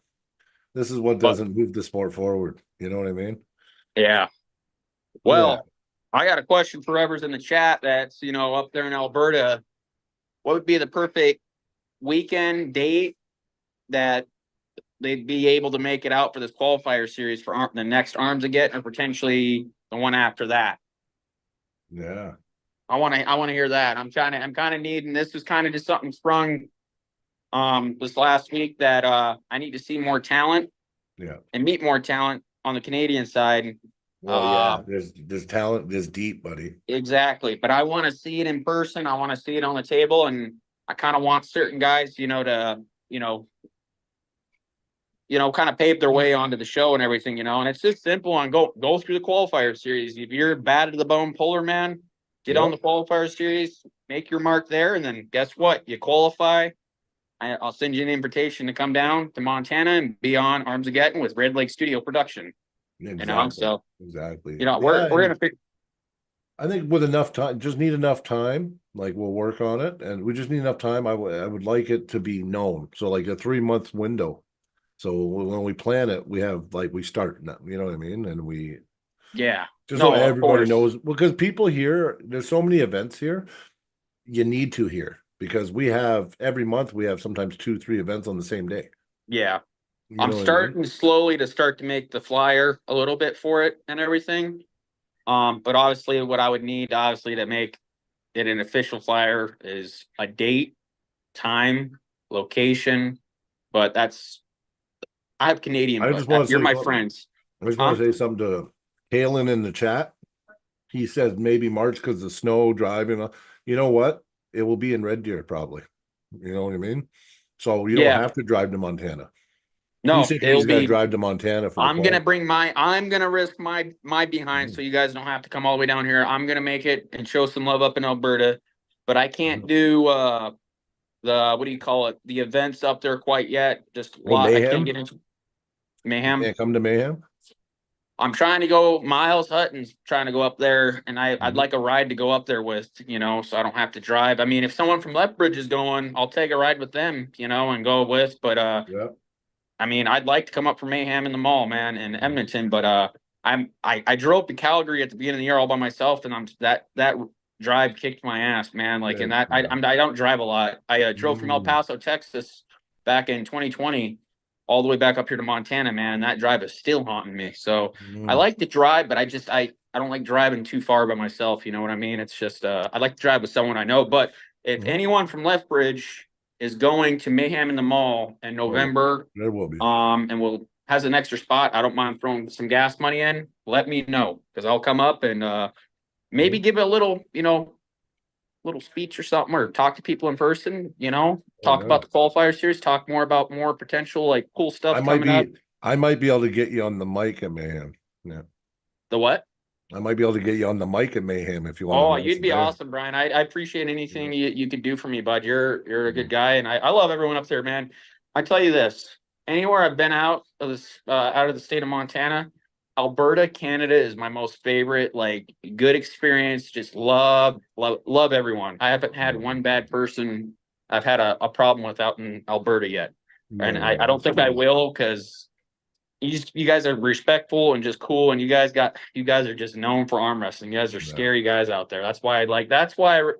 This is what doesn't move the sport forward. You know what I mean? Yeah. Well, I got a question for whoever's in the chat that's, up there in Alberta. What would be the perfect weekend date that they'd be able to make it out for this qualifier series for the next Arms Again, or potentially the one after that? Yeah. I want to hear that. I'm kind of needing, this was kind of just something sprung this last week that I need to see more talent and meet more talent on the Canadian side. Well, there's talent, there's deep, buddy. Exactly. But I want to see it in person. I want to see it on the table. And I kind of want certain guys, to, kind of pave their way onto the show and everything, and it's just simple on go through the qualifier series. If you're bad to the bone puller, man, get on the qualifier series, make your mark there. And then guess what? You qualify. I'll send you an invitation to come down to Montana and be on Arms Again with Red Lake Studio Production. Exactly. So exactly. we're gonna figure. I think with enough time, just need enough time. Like we'll work on it, and we just need enough time. I would like it to be known. So like a 3-month window. So when we plan it, we have we start. You know what I mean? And we so everybody knows, because people here. There's so many events here. You need to hear, because we have every month we have sometimes 2-3 events on the same day. Yeah. I'm starting slowly to make the flyer a little bit for it and everything. But obviously what I would need to make it an official flyer is a date, time, location. But I have Canadian, you're my friends. I just want to say something to Kalen in the chat. He says maybe March because of snow driving. You know what? It will be in Red Deer probably. You know what I mean? So you don't have to drive to Montana. No, he's gonna drive to Montana for. I'm gonna risk my behind, so you guys don't have to come all the way down here. I'm gonna make it and show some love up in Alberta, but I can't do the what do you call it? The events up there quite yet. Just I can't get into Mayhem. You can't come to Mayhem. I'm trying to go. Miles Hutton's trying to go up there, and I'd like a ride to go up there with, so I don't have to drive. I mean, if someone from Lethbridge is going, I'll take a ride with them, and go with. But I mean, I'd like to come up for Mayhem in the mall, man, in Edmonton. But I drove to Calgary at the beginning of the year all by myself, and that drive kicked my ass, man. I don't drive a lot. I drove from El Paso, Texas, back in 2020. All the way back up here to Montana, man. That drive is still haunting me. So I like to drive, but I don't like driving too far by myself. You know what I mean? It's just I like to drive with someone I know. But if anyone from Lethbridge is going to Mayhem in the Mall in November, there will be. And has an extra spot, I don't mind throwing some gas money in. Let me know, because I'll come up and maybe give it a little, little speech or something, or talk to people in person, talk about the qualifier series, talk more about more potential cool stuff I might be able to get you on the mic at Mayhem. Yeah. The what? I might be able to get you on the mic at Mayhem if you want. Oh, you'd be awesome, Brian. I appreciate anything you could do for me, bud. You're a good guy, and I love everyone up there, man. I tell you this, anywhere I've been out of the state of Montana, Alberta, Canada is my most favorite, good experience. Just love everyone. I haven't had one bad person I've had a problem with out in Alberta yet. And I don't think I will, because you guys are respectful and just cool, and you guys are just known for arm wrestling. You guys are scary guys out there. That's why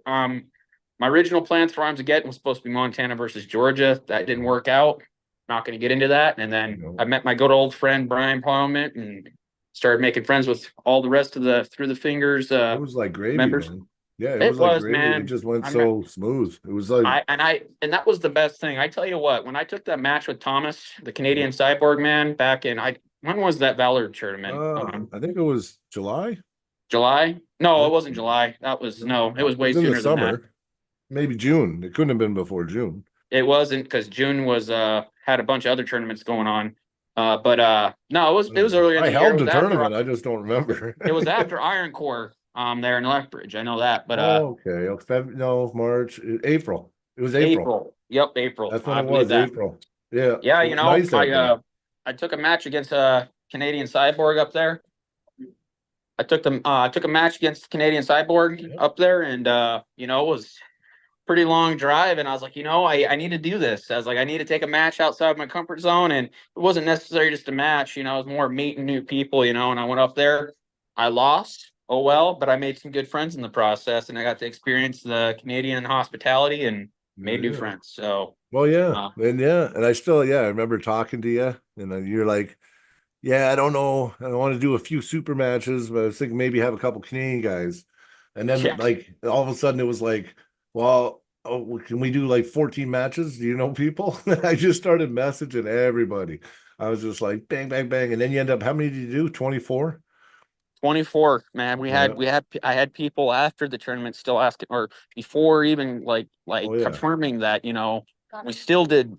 my original plans for Arms Again was supposed to be Montana versus Georgia. That didn't work out. Not going to get into that. And then I met my good old friend Brian Parliament and started making friends with all the rest of the Through the Fingers it was like gravy, members. Man. Yeah, it was gravy. Man. It just went so smooth. It was like and that was the best thing. I tell you what, when I took that match with Thomas, the Canadian Cyborg, man, back in when was that Valor tournament? I think it was July. July? No, it wasn't July. It was way sooner than summer. that. Maybe June. It couldn't have been before June. It wasn't, because June was had a bunch of other tournaments going on. But no, it was earlier in the year. I held the tournament. I just don't remember. It was after Iron Core there in Lethbridge. I know that. But March, April. It was April. Yep, April. That's when it was. April. Yeah. Yeah, I took a match against Canadian Cyborg up there. I took a match against Canadian Cyborg up there, and it was pretty long drive, and I was like, I need to do this. I was like, I need to take a match outside my comfort zone, and it wasn't necessarily just a match, it was more meeting new people, and I went up there. I lost, oh well, but I made some good friends in the process, and I got to experience the Canadian hospitality and made new Yeah. friends. So, Well, yeah, uh, and I still, yeah, I remember talking to you, and then you're like, yeah, I don't know, I want to do a few super matches, but I was thinking maybe have a couple Canadian guys, and then yeah, like all of a sudden it was like, well, oh, can we do like 14 matches? Do you know people? I just started messaging everybody. I was just like, bang, bang, bang, and then you end up, how many did you do? 24? 24, man. Yeah. I had people after the tournament still asking, or before even Oh yeah. confirming that, we still did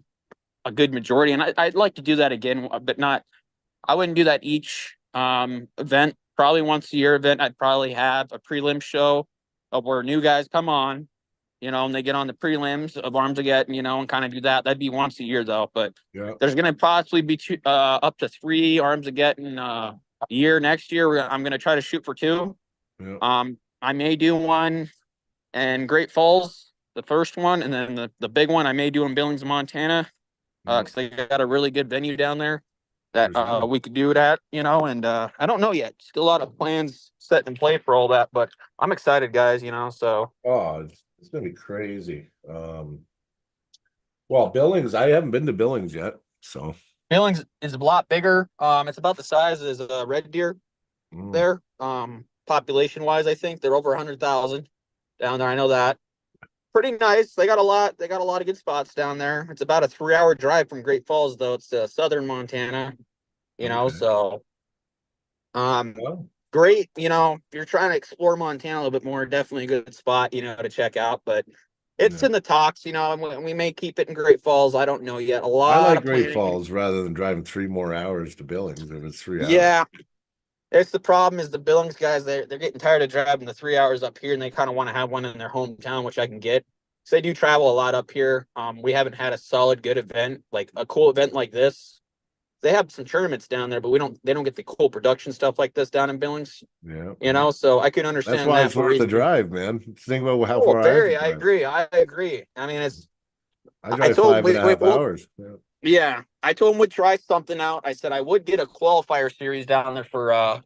a good majority. And I'd like to do that again, but not, I wouldn't do that each event. Probably once a year event, I'd probably have a prelim show of where new guys come on, and they get on the prelims of Armageddon, and kind of do that. That'd be once a year though. But Yeah. there's going to possibly be up to 3 Armageddon a year next year. I'm going to try to shoot for 2. Yeah. I may do one in Great Falls, the first one, and then the big one I may do in Billings, Montana, Yeah. because they got a really good venue down there that For sure. we could do it at, and I don't know yet. Still a lot of plans set in play for all that, but I'm excited, guys, so. Oh, it's gonna be crazy. Well, Billings, I haven't been to Billings yet, so Billings is a lot bigger. It's about the size as Red Deer mm, there. Population wise, I think they're over 100,000 down there. I know that. Pretty nice. They got a lot of good spots down there. It's about a 3-hour drive from Great Falls, though. It's southern Montana, okay. so Well, great. If you're trying to explore Montana a little bit more, definitely a good spot, to check out. But it's yeah. in the talks, and we may keep it in Great Falls. I don't know yet. A I lot like of Great planning. Falls rather than driving 3 more hours to Billings if it's 3 hours. Yeah. It's the problem is the Billings guys, they're getting tired of driving the 3 hours up here, and they kind of want to have one in their hometown, which I can get. So they do travel a lot up here. We haven't had a solid, good event, like a cool event like this. They have some tournaments down there, but they don't get the cool production stuff like this down in Billings, Yeah. so I can That's understand why that it's for worth the reasons. drive, man. Think about how Oh, far I have to very, I drive. agree. I mean, I I drive told, 5.5 hours. Yeah. yeah, I told him we'd try something out. I said I would get a qualifier series down there for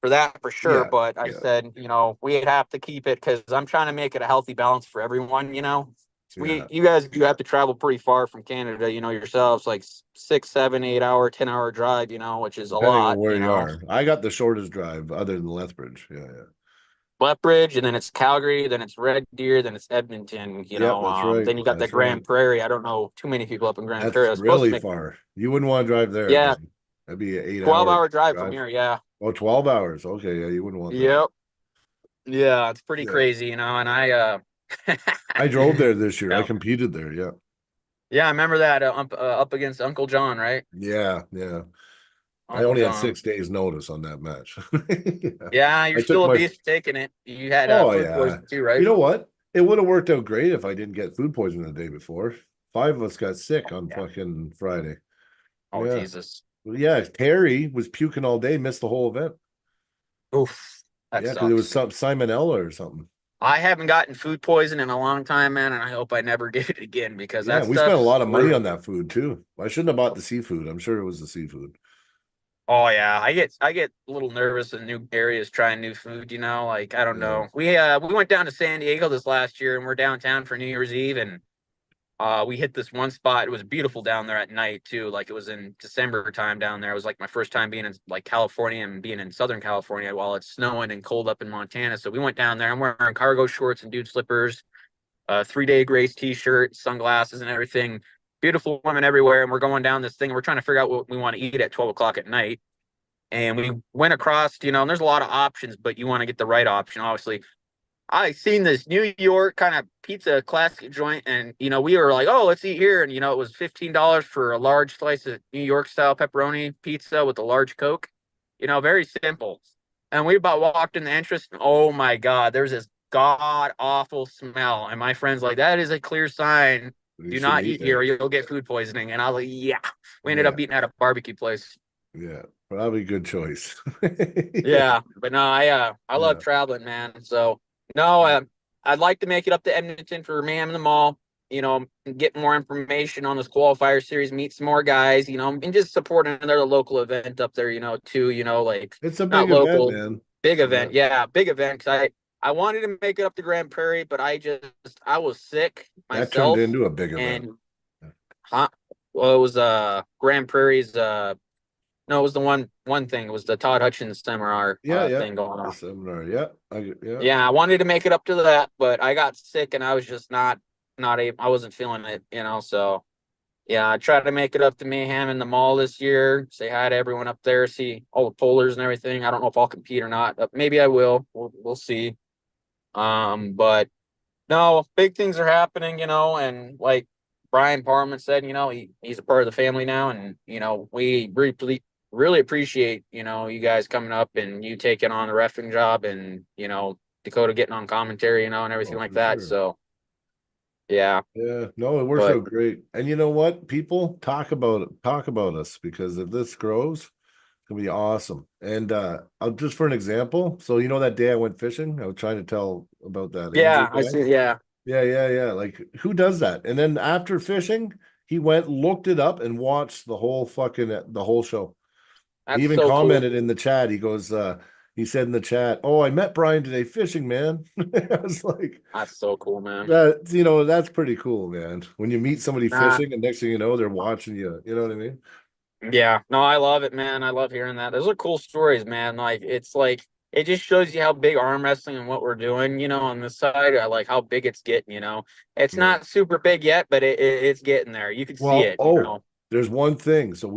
that for sure. Yeah. But I Yeah. said, we'd have to keep it because I'm trying to make it a healthy balance for everyone. Yeah. You guys do have to travel pretty far from Canada, yourselves, like 6, 7, 8 hour, 10-hour drive, which is a Depending on lot, where you are. I got the shortest drive other than Lethbridge. Yeah, yeah. Lethbridge, and then it's Calgary, then it's Red Deer, then it's Edmonton, Yep, that's right. then you got the That's Grand right. Prairie. I don't know too many people up in Grand That's Prairie. I was supposed to really make, far. You wouldn't want to drive there, yeah, man. That'd be an 8 hour 12-hour drive from drive. here. Yeah. Oh, 12 hours. Okay, yeah, you wouldn't want that. Yep. Yeah, it's pretty Yeah. crazy, and I I drove there this year. I yeah. competed there. Yeah. Yeah, I remember that up against Uncle John, right? Yeah, yeah. I Uncle only had John. 6 days notice on that match. Yeah. Yeah, you're I took still a my beast taking it. You had Oh food yeah. poisoning too, right? You know what? It would have worked out great if I didn't get food poisoning the day before. 5 of us got sick on Yeah. fucking Friday. Oh Yeah. Jesus. Well, yeah, Terry was puking all day, missed the whole event. Oof. That Yeah, because it was sucks. some Salmonella or something. I haven't gotten food poison in a long time, man, and I hope I never get it again because Yeah, that we spent a stuff's lot of money on brutal. that food too. I shouldn't have bought the seafood. I'm sure it was the seafood. Oh yeah, I get a little nervous in new areas trying new food, like I don't Yeah. know. We went down to San Diego this last year and we're downtown for New Year's Eve, and we hit this one spot. It was beautiful down there at night too. Like it was in December time down there. It was like my first time being in like California and being in Southern California while it's snowing and cold up in Montana. So we went down there. I'm wearing cargo shorts and dude slippers, 3-day grace t-shirt, sunglasses and everything. Beautiful women everywhere. And we're going down this thing. And we're trying to figure out what we want to eat at 12 o'clock at night. And we went across, and there's a lot of options, but you want to get the right option, obviously. I seen this New York kind of pizza classic joint, and we were like, oh, let's eat here, and it was $15 for a large slice of New York style pepperoni pizza with a large Coke. Very simple. And we about walked in the entrance, and oh my God, there's this god awful smell, and my friend's like, that is a clear sign. You Do shouldn't not eat eat here, there. or you'll get food poisoning. And I was like, yeah. We ended Yeah. up eating at a barbecue place. Yeah. Probably a good choice. Yeah, but no, I love Yeah. traveling, man. So no, I'd like to make it up to Edmonton for Mayhem in the Mall. Get more information on this qualifier series, meet some more guys, and just support another local event up there, too. Like It's a not big event, local. man. Big event, yeah, big event. Cause I wanted to make it up to Grand Prairie, but I was sick That turned myself, into a big event. and huh? Well, it was Grand Prairie's no, it was the one thing. It was the Todd Hutchins seminar thing going The on. seminar, Yeah, I wanted to make it up to that, but I got sick and I was just not able. I wasn't feeling it, So yeah, I tried to make it up to Mayhem in the mall this year. Say hi to everyone up there. See all the polars and everything. I don't know if I'll compete or not. Maybe I will. We'll see. But no, big things are happening, and like Brian Parman said, he's a part of the family now, and we really appreciate you guys coming up and you taking on the reffing job, and Dakota getting on commentary, and everything like that. Sure. So yeah, no, it works out great. And you know what, people talk about us, because if this grows, it's gonna be awesome. And I'll just, for an example, so that day I went fishing, I was trying to tell about that. yeah, I see. Yeah. Like, who does that? And then after fishing, he went, looked it up, and watched the whole show. That's He even so commented cool. in the chat. He goes, he said in the chat, "Oh, I met Brian today fishing, man." I was like, That's so cool, man. that's pretty cool, man. When you meet somebody Nah, fishing, and next thing you know, they're watching you. You know what I mean? yeah, no, I love it, man. I love hearing that. Those are cool stories, man. Like it just shows you how big arm wrestling and what we're doing, on this side. I like how big it's getting, It's Yeah. not super big yet, but it's getting there. You can see it, There's one thing. So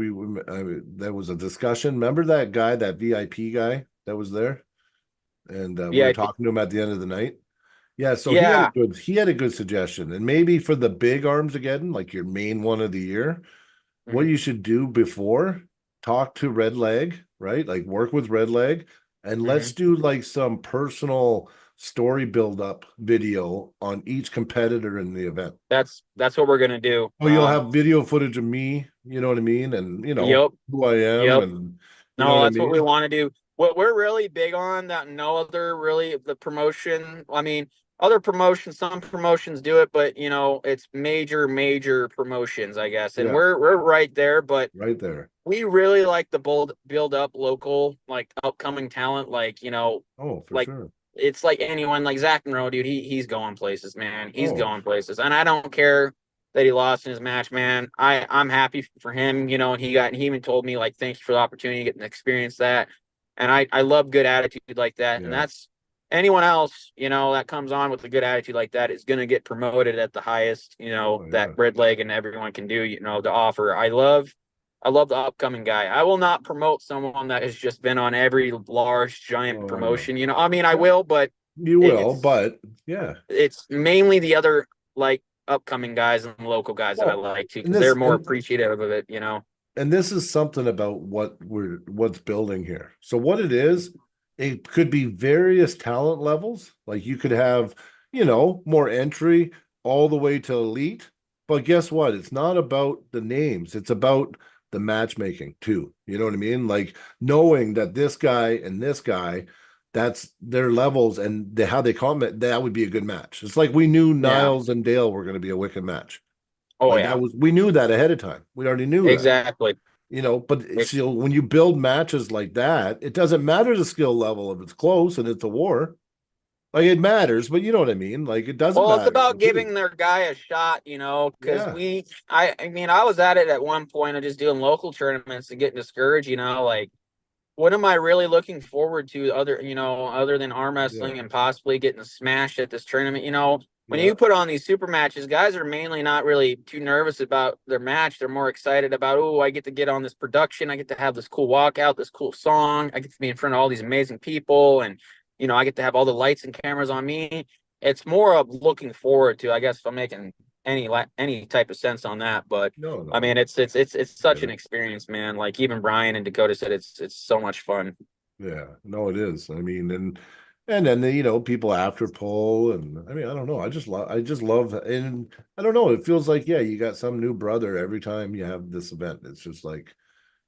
there was a discussion. Remember that guy, that VIP guy that was there, and we were talking to him at the end of the night. Yeah, so Yeah. he had a good suggestion, and maybe for the big arms again, like your main one of the year, what you should do before, talk to Red Leg, right? Like, work with Red Leg, and let's do like some personal story build up video on each competitor in the event. That's what we're gonna do. Oh, you'll have video footage of me, you know what I mean? And Yep. who I am, Yep. and No, that's what we want to do. What we're really big on that no other really the promotion. I mean, other promotions, some promotions do it, but it's major promotions, I guess. And we're right there, but right there. we really like the build up local, like upcoming talent, like oh, for like sure. It's like anyone like Zach Monroe, dude. He's going places, man. He's going places, and I don't care that he lost in his match, man. I'm happy for him, and he even told me like, thank you for the opportunity to get to experience that, and I love good attitude like that, and that's anyone else, that comes on with a good attitude like that is going to get promoted at the highest, that Red Leg and everyone can do, to offer. I love the upcoming guy. I will not promote someone that has just been on every large giant promotion. I mean, I will, but you will, but it's mainly the other like upcoming guys and local guys that I like to, because they're more appreciative of it, And this is something about what's building here. So what it is, it could be various talent levels. Like, you could have, more entry all the way to elite. But guess what? It's not about the names. It's about the matchmaking too. You know what I mean? Like, knowing that this guy and this guy, that's their levels, and how they comment, that would be a good match. It's like we knew Niles and Dale were going to be a wicked match. Oh, like, we knew that ahead of time. We already knew exactly. That. But when you build matches like that, it doesn't matter the skill level if it's close and it's a war. Like, it matters, but you know what I mean? Like, it doesn't matter. Well, it's about giving their guy a shot, because I mean, I was at it at one point of just doing local tournaments and getting discouraged, like, what am I really looking forward to other than arm wrestling and possibly getting smashed at this tournament? When you put on these super matches, guys are mainly not really too nervous about their match. They're more excited about, oh, I get to get on this production. I get to have this cool walkout, this cool song. I get to be in front of all these amazing people. And, I get to have all the lights and cameras on me. It's more of looking forward to, I guess, if I'm making any type of sense on that. But No. I mean, it's such an experience, man. Like, even Brian and Dakota said it's so much fun. Yeah, no, it is. I mean, and then people after pull, and I mean, I don't know. I just love, and I don't know. It feels like, you got some new brother every time you have this event. It's just like,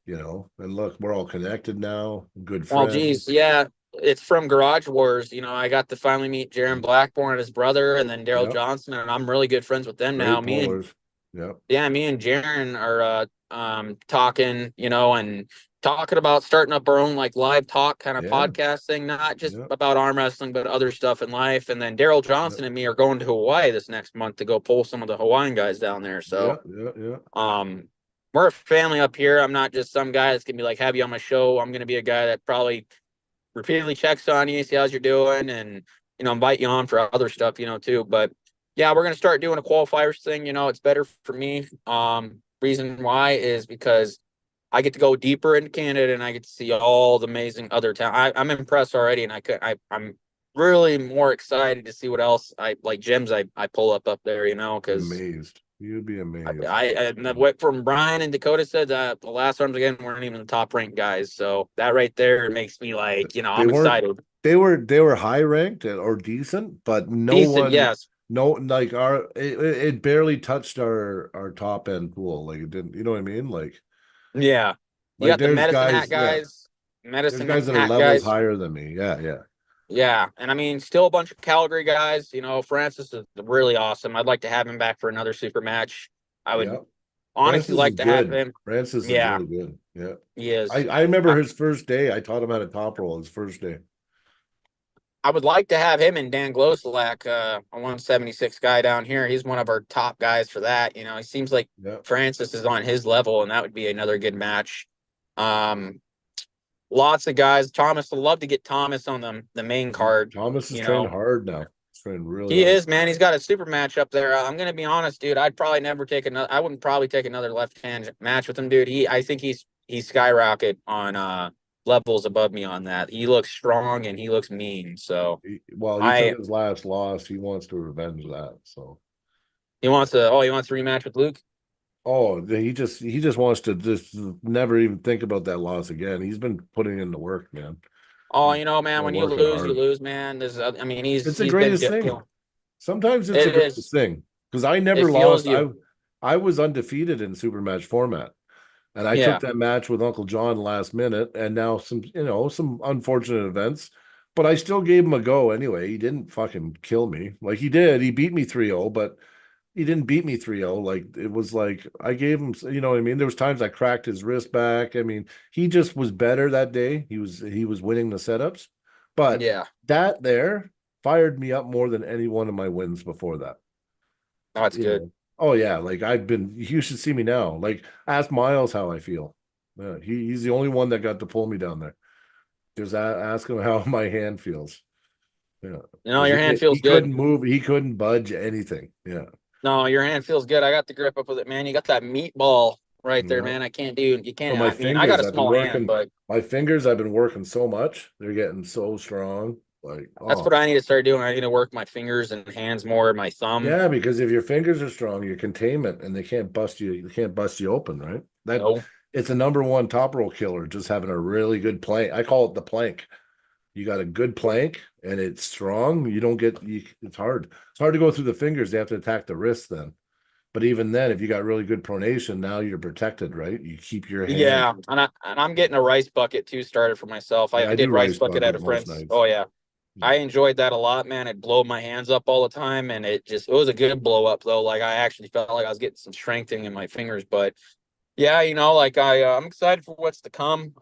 and look, we're all connected now. Good friends. Well, geez, yeah. It's from Garage Wars. I got to finally meet Jaron Blackburn and his brother, and then Daryl Johnson, and I'm really good friends with them now. Me and Jaron are talking, and talking about starting up our own like live talk kind of Yeah. podcast thing, not just Yeah. about arm wrestling, but other stuff in life. And then Daryl Johnson and me are going to Hawaii this next month to go pull some of the Hawaiian guys down there. So, we're a family up here. I'm not just some guy that's gonna be like, have you on my show. I'm gonna be a guy that probably repeatedly checks on you, see how you're doing, and invite you on for other stuff, too. But yeah, we're gonna start doing a qualifiers thing. It's better for me. Reason why is because I get to go deeper into Canada and I get to see all the amazing other town. I'm impressed already, and I'm really more excited to see what else I like gyms I pull up there, because Amazed. You'd be amazed. what from Brian and Dakota said that the last arms again weren't even the top ranked guys. So that right there makes me like, I'm excited. They were high ranked or decent, but Yes. no, like it barely touched our top end pool. Like it didn't, you know what I mean? Like, Yeah. You got the there's medicine guys, hat guys, there's medicine guys that are hat levels guys. higher than me. Yeah. Yeah. And I mean, still a bunch of Calgary guys. Francis is really awesome. I'd like to have him back for another super match. I would honestly Francis like is to good. have him. Francis is Yeah. really good. Yeah. He is. I remember his first day. I taught him how to top roll his first day. I would like to have him and Dan Glosalak, a 176 guy down here. He's one of our top guys for that. He seems like Francis is on his level, and that would be another good match. Lots of guys. Thomas, I'd love to get Thomas on the main card. Thomas is trained hard now. He's trained really He hard. is, man. He's got a super match up there. I'm gonna be honest, dude. I'd probably never take another. I wouldn't probably take another left hand match with him, dude. I think he's skyrocket on levels above me on that. He looks strong and he looks mean. So He took his last loss. He wants to revenge that. So he wants to rematch with Luke. Oh, he just wants to just never even think about that loss again. He's been putting in the work, man. Oh, man, when you lose, man. It's the greatest thing. Sometimes it's the greatest thing because I never lost. I was undefeated in super match format, and I took that match with Uncle John last minute, and now some unfortunate events, but I still gave him a go anyway. He didn't fucking kill me like he did. He beat me 3-0, but he didn't beat me 3-0. Like it was like I gave him, you know what I mean? There was times I cracked his wrist back. I mean, he just was better that day. He was winning the setups. But that there fired me up more than any one of my wins before that. Oh, that's good. Oh yeah, like you should see me now. Like ask Miles how I feel. He's the only one that got to pull me down there. Just ask him how my hand feels. Yeah. Your hand feels good. He couldn't move. He couldn't budge anything. Yeah. No, your hand feels good. I got the grip up with it, man. You got that meatball right there, man. You can't. I got a small hand, but my fingers, I've been working so much. They're getting so strong. Like that's what I need to start doing. I need to work my fingers and hands more, my thumb. Yeah, because if your fingers are strong, your containment, and they can't bust you. You can't bust you open, right? It's a number one top roll killer. Just having a really good plank. I call it the plank. You got a good plank and it's strong. You don't get it's hard. It's hard to go through the fingers. They have to attack the wrist then. But even then, if you got really good pronation, now you're protected, right? You keep your hand. Yeah, and I'm getting a rice bucket too started for myself. I did rice bucket at a friend's. Oh yeah. I enjoyed that a lot, man. It blowed my hands up all the time, and it was a good blow up though. Like I actually felt like I was getting some strengthening in my fingers. But yeah, I'm excited for what's to come.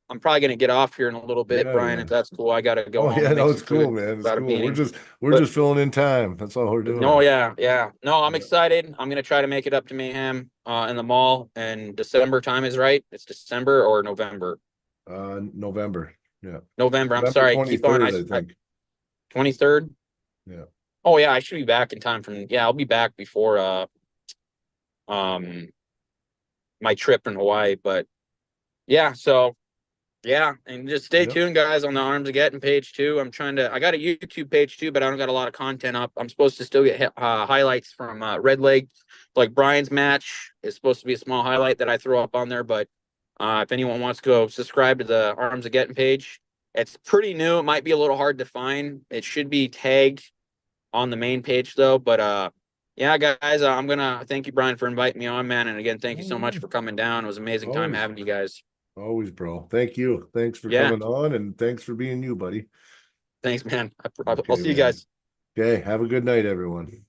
I'm probably gonna get off here in a little bit, Brian. If that's cool, I gotta go. Oh yeah, no, it's cool, man. It's cool. We're just filling in time. That's all we're doing. Oh yeah. No, I'm excited. I'm gonna try to make it up to Mayhem in the mall, and December time is right. It's December or November. November. Yeah. November. I'm sorry. Keep on. I think 23rd. Yeah. Oh yeah, I should be back in time from. Yeah, I'll be back before my trip in Hawaii. But yeah, so. Yeah, and just stay tuned, guys, on the Arms of Getting page too. I got a YouTube page too, but I don't got a lot of content up. I'm supposed to still get highlights from Red Leg, like Brian's match is supposed to be a small highlight that I throw up on there. But if anyone wants to go subscribe to the Arms of Getting page, it's pretty new. It might be a little hard to find. It should be tagged on the main page though. But yeah, guys, I'm gonna thank you, Brian, for inviting me on, man. And again, thank you so much for coming down. It was an amazing time having you guys. Always, bro. Thank you. Thanks for coming on, and thanks for being you, buddy. Thanks, man. I'll see you guys. Okay. Have a good night, everyone.